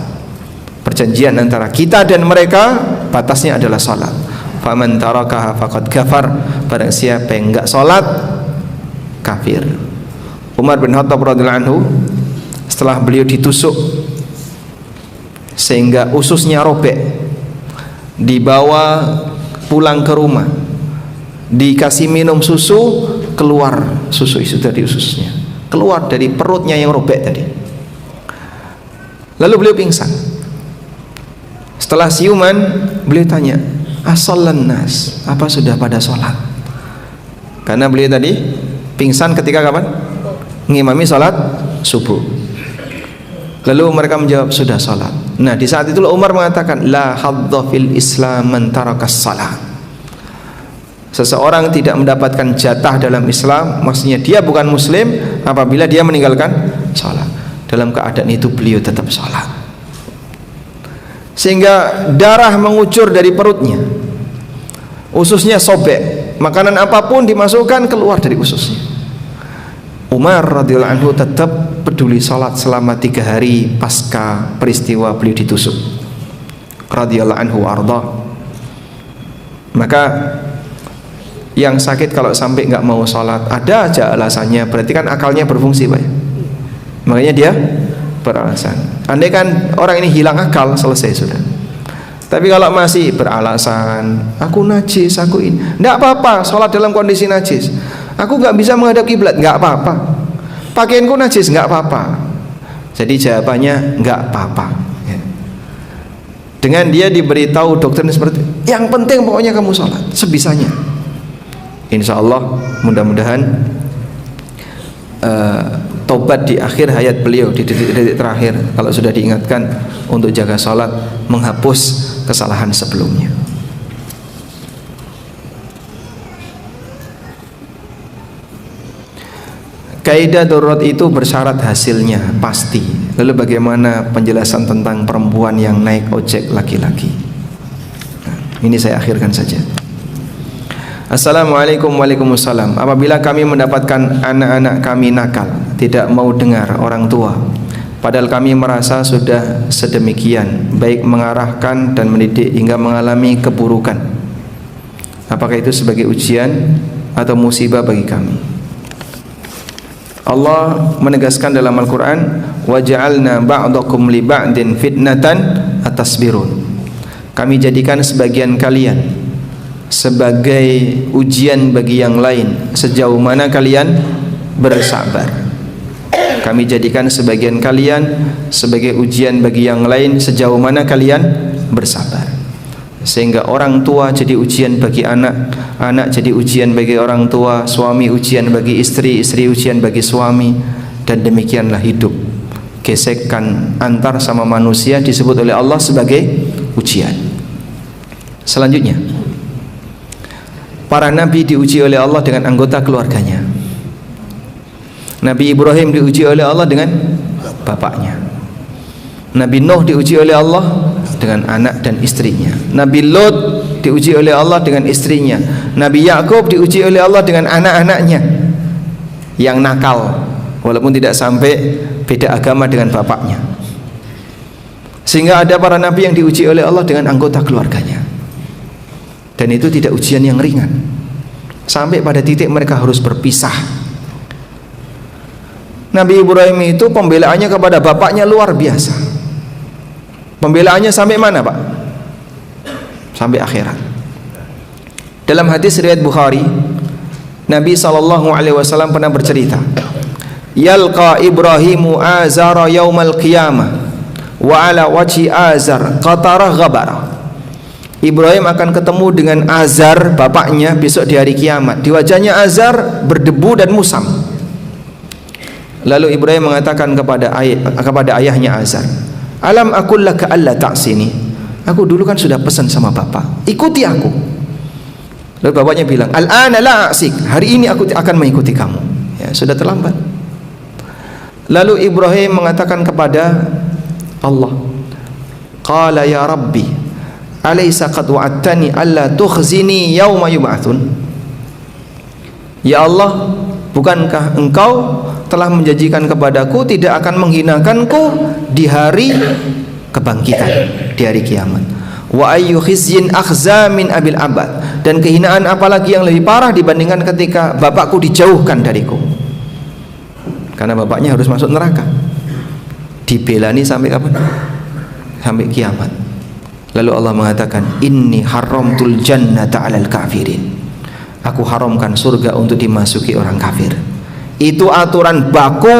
Perjanjian antara kita dan mereka batasnya adalah salat. Faman tarakaha faqad kafar. Barang siapa yang enggak salat kafir. Umar bin Khattab radhiyallahu anhu, setelah beliau ditusuk sehingga ususnya robek, dibawa pulang ke rumah, dikasih minum susu, keluar susu itu dari ususnya, keluar dari perutnya yang robek tadi. Lalu beliau pingsan. Setelah siuman, beliau tanya, asallan nas, apa sudah pada sholat? Karena beliau tadi pingsan ketika kapan? Ngimami sholat subuh. Lalu mereka menjawab, sudah sholat. Nah, di saat itulah Umar mengatakan, la hadza fil Islam man tarakas salat. Seseorang tidak mendapatkan jatah dalam Islam, maksudnya dia bukan muslim apabila dia meninggalkan salat. Dalam keadaan itu beliau tetap salat, sehingga darah mengucur dari perutnya, ususnya sobek, makanan apapun dimasukkan keluar dari ususnya. Umar radhiyallahu anhu tetap peduli salat selama 3 hari pasca peristiwa beliau ditusuk radhiyallahu anhu arda. Maka yang sakit kalau sampai nggak mau salat, ada aja alasannya, berarti kan akalnya berfungsi, Pak. Makanya dia beralasan. Andai kan orang ini hilang akal, selesai sudah. Tapi kalau masih beralasan, aku najis, aku ini, nggak apa-apa, salat dalam kondisi najis. Aku nggak bisa menghadap kiblat, nggak apa-apa. Pakaianku najis, nggak apa-apa. Jadi jawabannya nggak apa-apa. Ya. Dengan dia diberitahu doktrin seperti, yang penting pokoknya kamu sholat sebisanya. Insya Allah mudah-mudahan tobat di akhir hayat beliau, di detik-detik terakhir, kalau sudah diingatkan untuk jaga sholat, menghapus kesalahan sebelumnya. Kaidah darurat itu bersyarat hasilnya pasti. Lalu bagaimana penjelasan tentang perempuan yang naik ojek laki-laki? Nah, ini saya akhirkan saja. Assalamualaikum. Waalaikumsalam. Apabila kami mendapatkan anak-anak kami nakal, tidak mau dengar orang tua, padahal kami merasa sudah sedemikian baik mengarahkan dan mendidik hingga mengalami keburukan, apakah itu sebagai ujian atau musibah bagi kami? Allah menegaskan dalam Al-Quran, وَجَعَلْنَا بَعْضَكُمْ لِبَعْدٍ فِتْنَةً أَتَصْبِرُونَ. Kami jadikan sebagian kalian sebagai ujian bagi yang lain, sejauh mana kalian bersabar. Kami jadikan sebagian kalian sebagai ujian bagi yang lain, sejauh mana kalian bersabar. Sehingga orang tua jadi ujian bagi anak, anak jadi ujian bagi orang tua, suami ujian bagi istri, istri ujian bagi suami, dan demikianlah hidup. Gesekan antar sama manusia disebut oleh Allah sebagai ujian. Selanjutnya, para nabi diuji oleh Allah dengan anggota keluarganya. Nabi Ibrahim diuji oleh Allah dengan bapaknya. Nabi Nuh diuji oleh Allah dengan anak dan istrinya. Nabi Lot diuji oleh Allah dengan istrinya. Nabi Yakub diuji oleh Allah dengan anak-anaknya yang nakal, walaupun tidak sampai beda agama dengan bapaknya. Sehingga ada para nabi yang diuji oleh Allah dengan anggota keluarganya, dan itu tidak ujian yang ringan, sampai pada titik mereka harus berpisah. Nabi Ibrahim itu pembelaannya kepada bapaknya luar biasa. Pembelaannya sampai mana, Pak? Sampai akhirat. Dalam hadis riwayat Bukhari, Nabi SAW pernah bercerita, yalqa Ibrahimu azara yaumal qiyamah wa ala wajhi azar qatarah ghabara. Ibrahim akan ketemu dengan Azar, bapaknya, besok di hari kiamat. Di wajahnya Azar berdebu dan musam. Lalu Ibrahim mengatakan kepada ayahnya Azar, alam aqul laka alla ta'sini. Aku dulu kan sudah pesan sama bapak, ikuti aku. Lalu bapaknya bilang, al-ana la a'sik. Hari ini aku akan mengikuti kamu. Ya, sudah terlambat. Lalu Ibrahim mengatakan kepada Allah, qala ya Rabbi alaysa qad wa'adtani alla tukhzini yauma yub'atsun. Ya Allah, bukankah engkau telah menjanjikan kepadaku tidak akan menghinakanku di hari kebangkitan, di hari kiamat. Wa ayyu khizyin akhza min abil abad, dan kehinaan apalagi yang lebih parah dibandingkan ketika bapakku dijauhkan dariku. Karena bapaknya harus masuk neraka. Dibelani sampai kapan? Sampai kiamat. Lalu Allah mengatakan, inni haramtul jannata 'alal kafirin. Aku haramkan surga untuk dimasuki orang kafir. Itu aturan baku,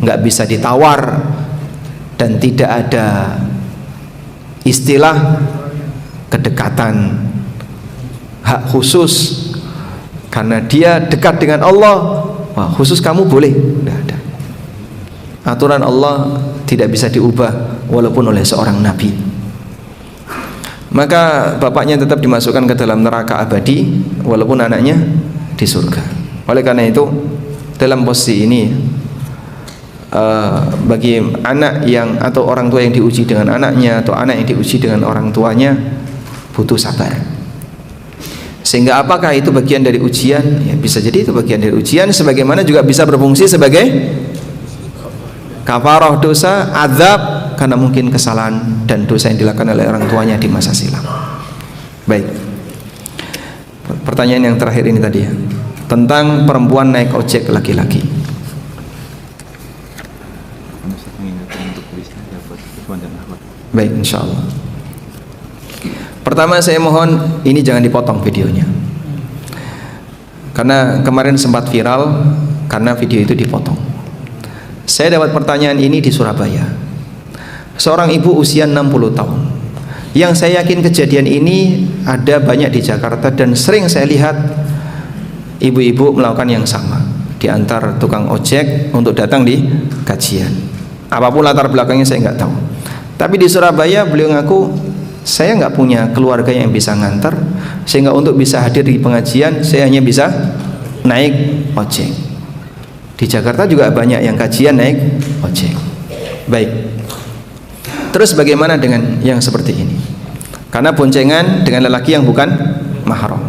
nggak bisa ditawar, dan tidak ada istilah kedekatan hak khusus karena dia dekat dengan Allah. Wah, khusus kamu boleh, tidak ada. Aturan Allah tidak bisa diubah walaupun oleh seorang nabi. Maka bapaknya tetap dimasukkan ke dalam neraka abadi walaupun anaknya di surga. Oleh karena itu, dalam posisi ini bagi anak yang atau orang tua yang diuji dengan anaknya atau anak yang diuji dengan orang tuanya butuh sabar. Sehingga apakah itu bagian dari ujian? Ya, bisa jadi itu bagian dari ujian, sebagaimana juga bisa berfungsi sebagai kafarah dosa, azab karena mungkin kesalahan dan dosa yang dilakukan oleh orang tuanya di masa silam. Baik. Pertanyaan yang terakhir ini tadi ya, tentang perempuan naik ojek laki-laki. Baik, insya Allah. Pertama saya mohon ini jangan dipotong videonya, karena kemarin sempat viral karena video itu dipotong. Saya dapat pertanyaan ini di Surabaya. Seorang ibu usia 60 tahun. Yang saya yakin kejadian ini ada banyak di Jakarta dan sering saya lihat ibu-ibu melakukan yang sama, diantar tukang ojek untuk datang di kajian. Apapun latar belakangnya saya nggak tahu. Tapi di Surabaya beliau ngaku, saya nggak punya keluarga yang bisa ngantar, sehingga untuk bisa hadir di pengajian saya hanya bisa naik ojek. Di Jakarta juga banyak yang kajian naik ojek. Baik. Terus bagaimana dengan yang seperti ini? Karena boncengan dengan lelaki yang bukan mahram.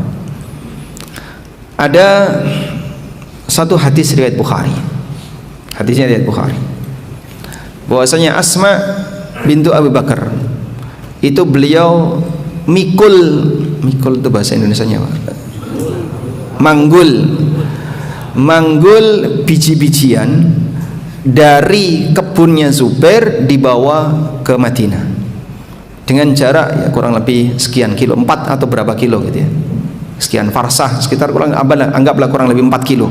Ada satu hadis riwayat Bukhari. Hadisnya riwayat Bukhari. Bahwasanya Asma bintu Abu Bakar itu beliau mikul itu bahasa Indonesianya manggul biji-bijian dari kebunnya Zubair dibawa ke Madinah dengan jarak ya kurang lebih sekian kilo, 4 atau berapa kilo gitu ya, sekian farsah, sekitar anggaplah kurang lebih 4 kilo.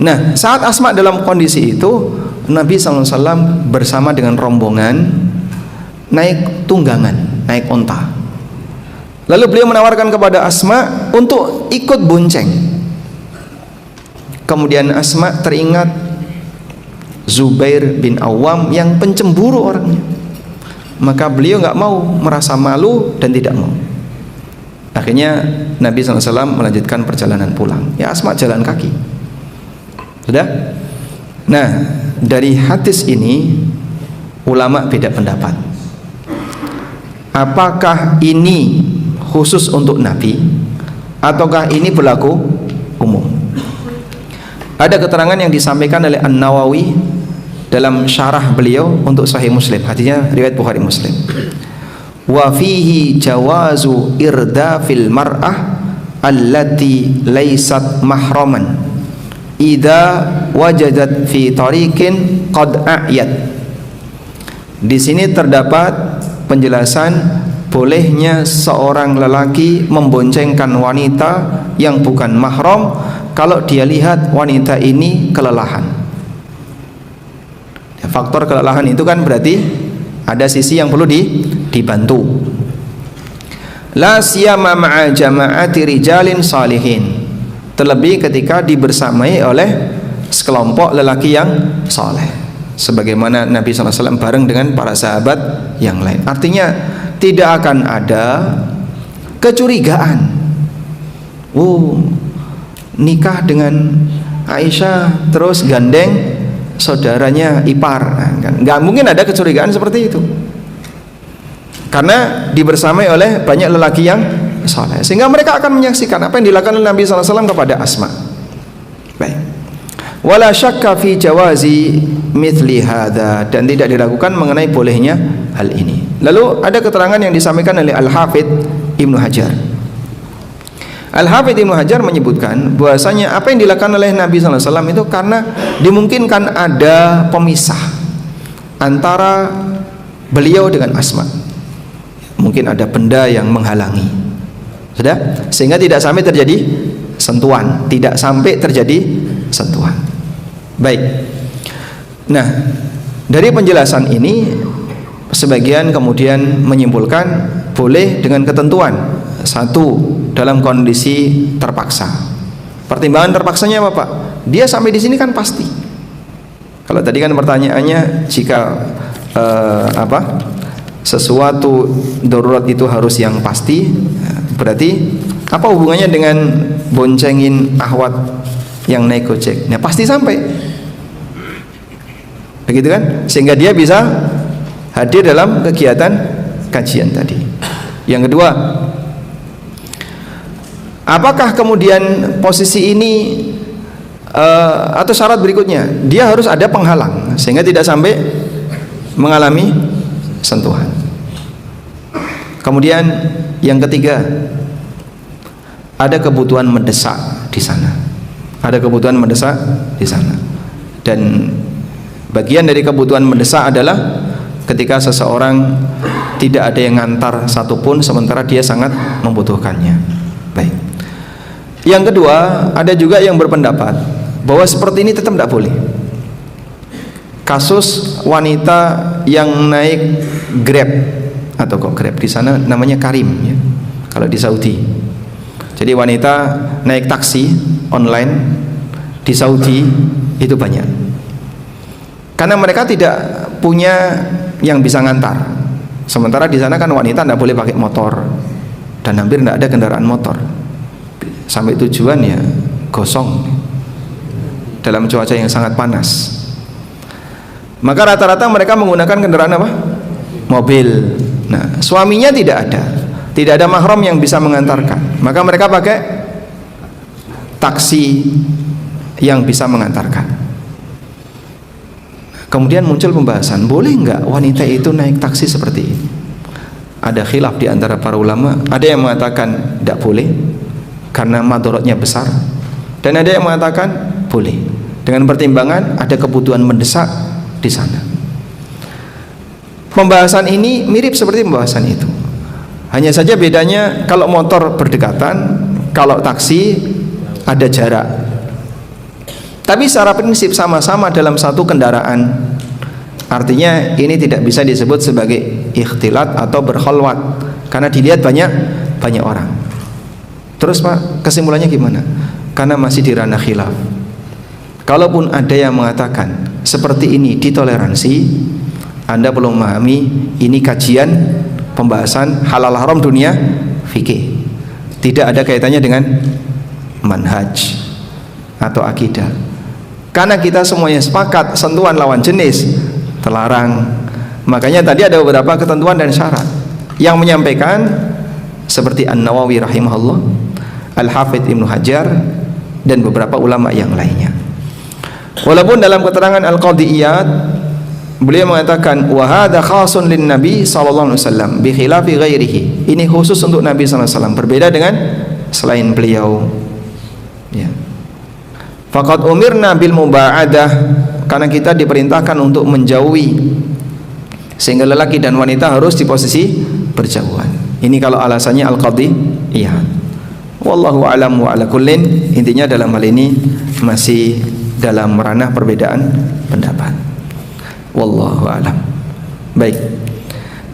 Nah, saat Asma dalam kondisi itu, Nabi SAW bersama dengan rombongan naik tunggangan, naik onta. Lalu beliau menawarkan kepada Asma untuk ikut bonceng. Kemudian Asma teringat Zubair bin Awam yang pencemburu orangnya. Maka beliau nggak mau, merasa malu dan tidak mau. Akhirnya Nabi SAW melanjutkan perjalanan pulang. Ya, Asma jalan kaki. Sudah? Nah, dari hadis ini ulama beda pendapat. Apakah ini khusus untuk Nabi ataukah ini berlaku umum? Ada keterangan yang disampaikan oleh An-Nawawi dalam syarah beliau untuk Sahih Muslim. Hadisnya riwayat Bukhari Muslim. Wa fihi jawazu irdafil mar'ah allati laysat mahraman idza wajadat fi tariqin qad a'yat. Di sini terdapat penjelasan bolehnya seorang lelaki memboncengkan wanita yang bukan mahram kalau dia lihat wanita ini kelelahan. Faktor kelelahan itu kan berarti ada sisi yang perlu dibantu. La siyama ma'a jama'ati rijalin salihin, terlebih ketika dibersamai oleh sekelompok lelaki yang saleh, sebagaimana Nabi SAW bareng dengan para sahabat yang lain. Artinya tidak akan ada kecurigaan. Nikah dengan Aisyah terus gandeng saudaranya ipar. Nah, kan nggak mungkin ada kecurigaan seperti itu, karena dibersamai oleh banyak lelaki yang saleh, sehingga mereka akan menyaksikan apa yang dilakukan oleh Nabi SAW kepada Asma. Baik. Wala syakka fi jawazi mithli hadza, dan tidak diragukan mengenai bolehnya hal ini. Lalu ada keterangan yang disampaikan oleh Al-Hafidz Ibnu Hajar. Al-Hafidz Ibnu Hajar menyebutkan bahwasanya apa yang dilakukan oleh Nabi SAW itu karena dimungkinkan ada pemisah antara beliau dengan Asma. Mungkin ada benda yang menghalangi, sudah, sehingga tidak sampai terjadi sentuhan, tidak sampai terjadi sentuhan. Baik. Nah, dari penjelasan ini sebagian kemudian menyimpulkan boleh dengan ketentuan. Satu, dalam kondisi terpaksa. Pertimbangan terpaksanya apa, Pak? Dia sampai di sini kan pasti. Kalau tadi kan pertanyaannya jika sesuatu darurat itu harus yang pasti, berarti apa hubungannya dengan boncengin ahwat yang naik gojek? Nah, pasti sampai, begitu kan? Sehingga dia bisa hadir dalam kegiatan kajian tadi. Yang kedua, apakah kemudian posisi ini atau syarat berikutnya dia harus ada penghalang sehingga tidak sampai mengalami sentuhan. Kemudian yang ketiga, ada kebutuhan mendesak di sana. Ada kebutuhan mendesak di sana. Dan bagian dari kebutuhan mendesak adalah ketika seseorang tidak ada yang ngantar satupun sementara dia sangat membutuhkannya. Baik. Yang kedua, ada juga yang berpendapat bahwa seperti ini tetap tidak boleh. Kasus wanita yang naik Grab, atau kok Grab di sana namanya Karim ya, kalau di Saudi. Jadi wanita naik taksi online di Saudi itu banyak, karena mereka tidak punya yang bisa ngantar. Sementara di sana kan wanita tidak boleh pakai motor dan hampir tidak ada kendaraan motor. Sampai tujuan ya gosong dalam cuaca yang sangat panas. Maka rata-rata mereka menggunakan kendaraan apa? Mobil. Nah, suaminya tidak ada mahram yang bisa mengantarkan. Maka mereka pakai taksi yang bisa mengantarkan. Kemudian muncul pembahasan, boleh enggak wanita itu naik taksi seperti ini? Ada khilaf di antara para ulama. Ada yang mengatakan tidak boleh karena madaratnya besar, dan ada yang mengatakan boleh dengan pertimbangan ada kebutuhan mendesak di sana. Pembahasan ini mirip seperti pembahasan itu. Hanya saja bedanya kalau motor berdekatan, kalau taksi ada jarak. Tapi secara prinsip sama-sama dalam satu kendaraan. Artinya ini tidak bisa disebut sebagai ikhtilat atau berkhalwat karena dilihat banyak orang. Terus Pak, kesimpulannya gimana? Karena masih di ranah khilaf. Kalaupun ada yang mengatakan seperti ini ditoleransi, Anda perlu memahami ini kajian pembahasan halal haram dunia fikih. Tidak ada kaitannya dengan manhaj atau akidah. Karena kita semuanya sepakat sentuhan lawan jenis terlarang. Makanya tadi ada beberapa ketentuan dan syarat yang menyampaikan seperti An-Nawawi rahimahullah, Al-Hafidz Ibnu Hajar, dan beberapa ulama yang lainnya. Walaupun dalam keterangan Al-Qadiyat beliau mengatakan wa hadza khasun lin Nabi sallallahu alaihi wasallam bi khilafi ghairihi. Ini khusus untuk Nabi sallallahu alaihi wasallam, berbeda dengan selain beliau. Ya. Faqad umirna bil mubaadah, karena kita diperintahkan untuk menjauhi, sehingga lelaki dan wanita harus di posisi berjauhan. Ini kalau alasannya Al-Qadiyat. Wallahu a'lam wa ala kullin. Intinya dalam hal ini masih dalam ranah perbedaan pendapat. Wallahu a'lam. Baik.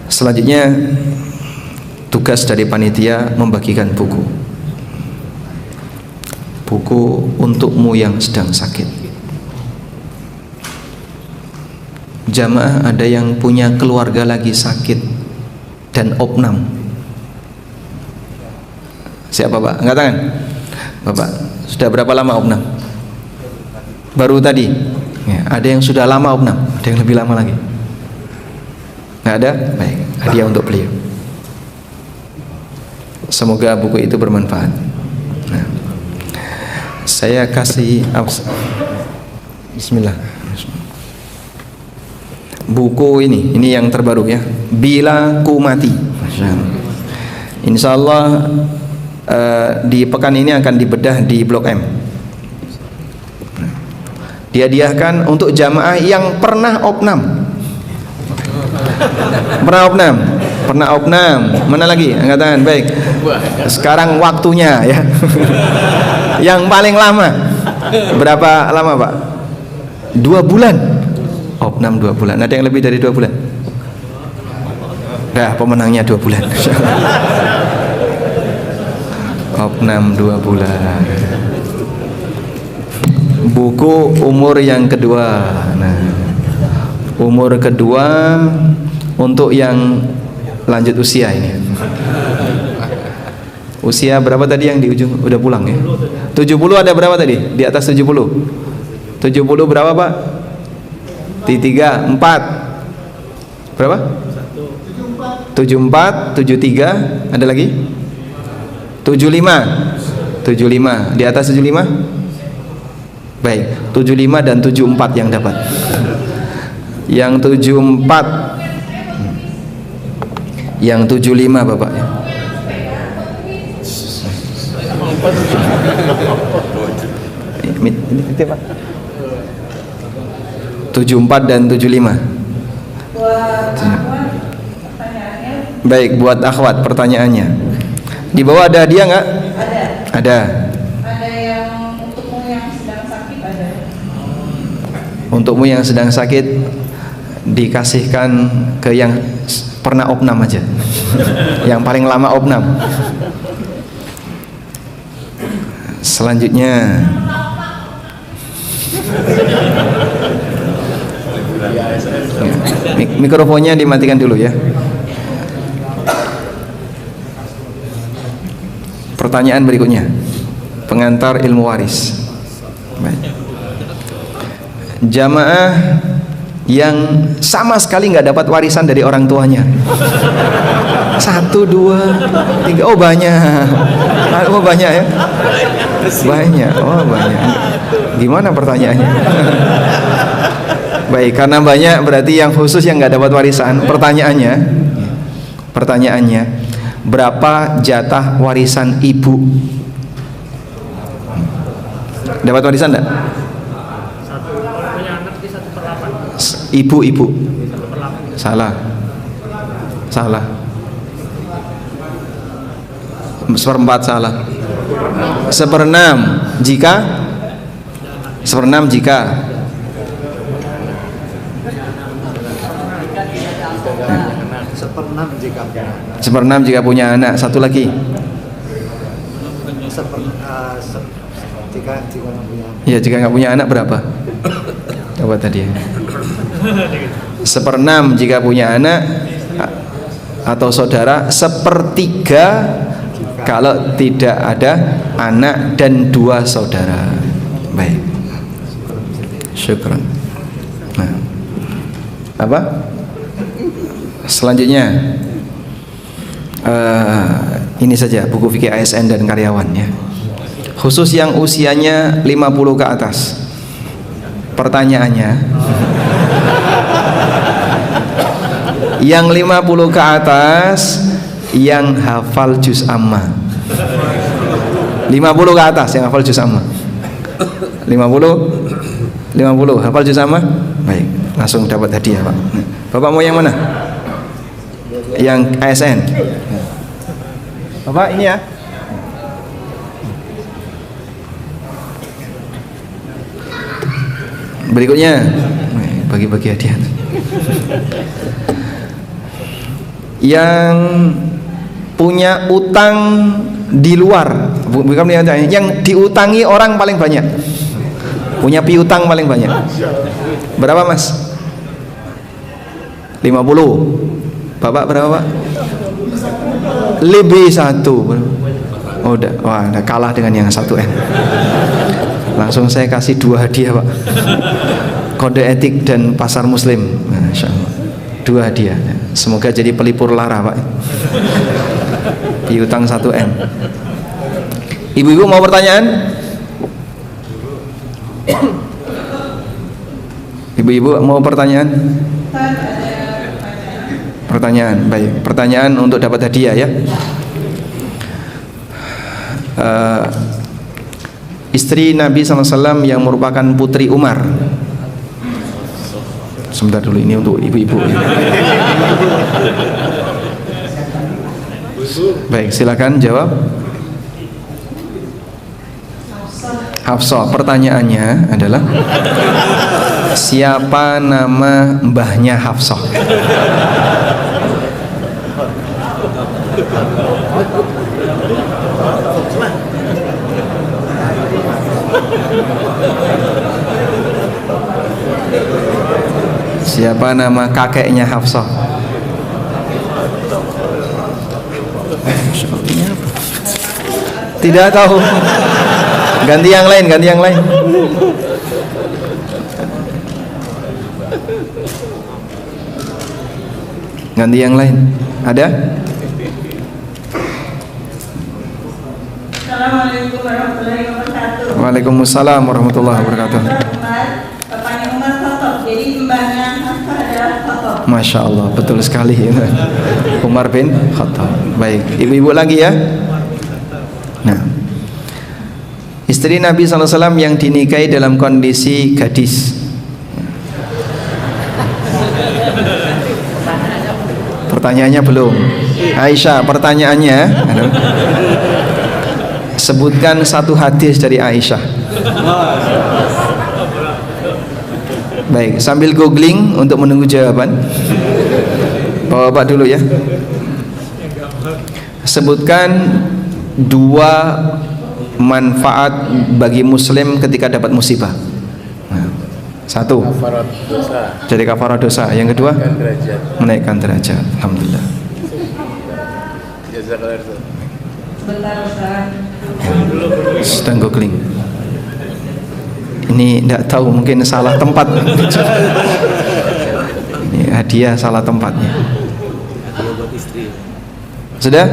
Selanjutnya tugas dari panitia membagikan buku untukmu yang sedang sakit. Jamaah ada yang punya keluarga lagi sakit dan opnam. Siapa Pak? Angkat tangan. Bapak, sudah berapa lama opnam? Baru tadi ya, ada yang sudah lama opnam, ada yang lebih lama lagi. Nggak ada? Baik, hadiah untuk beliau. Semoga buku itu bermanfaat. Nah, saya kasih Bismillah. Buku ini yang terbaru ya. Bila Ku Mati. Insya Allah di pekan ini akan dibedah di Blok M. Dihadiahkan untuk jamaah yang pernah opnam. Pernah opnam. Mana lagi? Angkat tangan. Baik. Sekarang waktunya ya. Yang paling lama. Berapa lama, Pak? 2 bulan. Opnam 2 bulan. Ada yang lebih dari 2 bulan? Nah, pemenangnya 2 bulan. Opnam 2 bulan. Buku umur yang kedua. Nah, umur kedua untuk yang lanjut usia ini. Usia berapa tadi yang di ujung? Udah pulang ya? 70 ada berapa tadi? Di atas 70. 70 berapa, Pak? Di 3, 4. Berapa? 74, 73, ada lagi? 75. 75. Di atas 75? Baik, 75 dan 74 yang dapat. Yang 74, yang 75 Bapak ya. Ini Pak. 74 dan 75. Baik, buat akhwat pertanyaannya. Di bawah ada hadiah nggak? Ada. Ada yang untukmu yang sedang sakit ada. Untukmu yang sedang sakit dikasihkan ke yang pernah opnam aja. Yang paling lama opnam. Selanjutnya mikrofonnya dimatikan dulu ya. Pertanyaan berikutnya, pengantar ilmu waris. Baik. Jamaah yang sama sekali nggak dapat warisan dari orang tuanya. 1, 2, 3, oh banyak. Oh banyak ya. Banyak. Oh banyak. Gimana pertanyaannya? Baik, karena banyak berarti yang khusus yang nggak dapat warisan. Pertanyaannya, berapa jatah warisan ibu? Dapat warisan enggak? Ibu. Salah. 1/4 salah. 1/6 jika 1/6 jika 1/6 jika punya anak. Satu lagi. Ya, jika nggak punya anak berapa? Coba tadi. 1/6 jika punya anak atau saudara. 1/3 kalau tidak ada anak dan 2 saudara. Baik. Syukran. Nah, apa? Selanjutnya ini saja buku fikih ASN dan karyawan ya. Khusus yang usianya 50 ke atas. Pertanyaannya, yang 50 ke atas yang hafal juz amma. 50 ke atas yang hafal juz amma. 50 hafal juz amma. Baik, langsung dapat hadiah, Pak. Bapak mau yang mana? Yang ASN. Bapak ini ya. Berikutnya bagi-bagi hadiah. Yang punya utang di luar, bukan yang diutangi orang paling banyak. Punya piutang paling banyak. Berapa, Mas? 50. Bapak berapa, Pak? Lebih 1. Oh, udah. Wah, udah kalah dengan yang 1N. Langsung saya kasih 2 hadiah Pak. Kode etik dan pasar muslim. Masya Allah. 2 hadiah. Semoga jadi pelipur lara Pak. Piutang 1M. Ibu-ibu mau pertanyaan? Ibu-ibu mau pertanyaan? Pertanyaan, baik. Pertanyaan untuk dapat hadiah ya. Istri Nabi SAW yang merupakan putri Umar. Sebentar dulu, ini untuk ibu-ibu. Baik, silakan jawab. Hafsah. Pertanyaannya adalah siapa nama mbahnya Hafsah? Siapa nama kakeknya Hafsah? Tidak tahu. Ganti yang lain, ganti yang lain. Ganti yang lain. Ada? Assalamualaikum warahmatullahi wabarakatuh. Waalaikumsalam warahmatullahi wabarakatuh. Bapaknya Umar Khattab, jadi mbahnya Hafsah adalah Khattab. Masya Allah, betul sekali. Umar bin Khattab. Baik, ibu-ibu lagi ya. Nah, istri Nabi SAW yang dinikahi dalam kondisi gadis. Pertanyaannya belum. Aisyah, pertanyaannya. Sebutkan 1 hadis dari Aisyah. Baik, sambil googling untuk menunggu jawaban. Bapak dulu ya. Sebutkan 2 manfaat bagi muslim ketika dapat musibah. Nah, 1 jadi kafarat dosa. Yang kedua menaikkan derajat. Alhamdulillah. Sedang googling. Ini tidak tahu, mungkin salah tempat. Ini hadiah salah tempatnya. Sudah?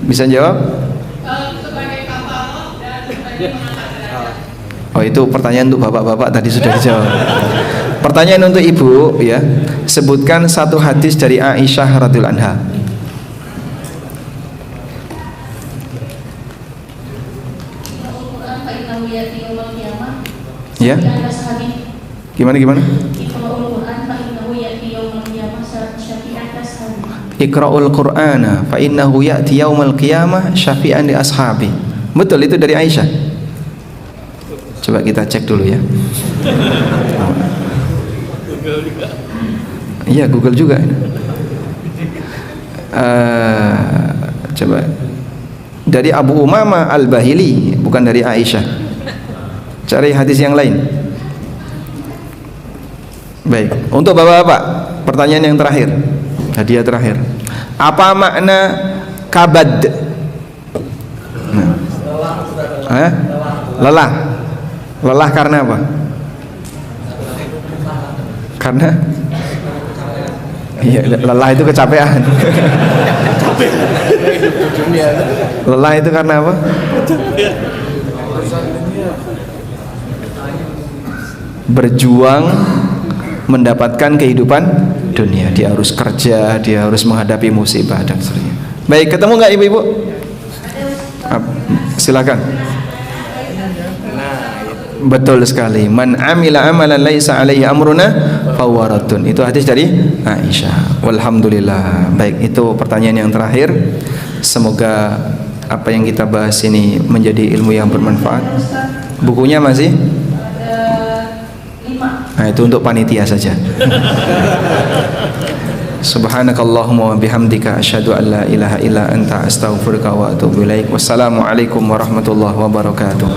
Bisa jawab? Oh, itu pertanyaan untuk bapak-bapak tadi sudah dijawab. Pertanyaan untuk ibu ya. Sebutkan 1 hadis dari Aisyah radhiyallahu anha. Ya. Gimana? Iqra'ul Qur'ana fa innahu ya'ti yaumal qiyamah syafi'an li ashabi. Betul itu dari Aisyah. Coba kita cek dulu ya. Iya, Google juga. Coba. Dari Abu Umamah Al-Bahili, bukan dari Aisyah. Cari hadis yang lain. Baik, untuk bapak-bapak, pertanyaan yang terakhir, hadiah terakhir. Apa makna kabad? Nah. Lelah. Lelah karena apa? Karena iya, lelah itu kecapean. Lelah itu karena apa? Berjuang mendapatkan kehidupan dunia. Dia harus kerja, dia harus menghadapi musibah dan sebagainya. Baik, ketemu nggak ibu-ibu? Silakan. Betul sekali. Man amila amalan laisa alaihi amruna fawaratun. Itu hadis dari Aisyah. Walhamdulillah. Baik, itu pertanyaan yang terakhir. Semoga apa yang kita bahas ini menjadi ilmu yang bermanfaat. Bukunya masih? Nah, itu untuk panitia saja. Subhanakallahumma wa bihamdika asyhadu an la ilaha illa anta astaghfiruka wa atubu ilaik. Wassalamualaikum warahmatullahi wabarakatuh.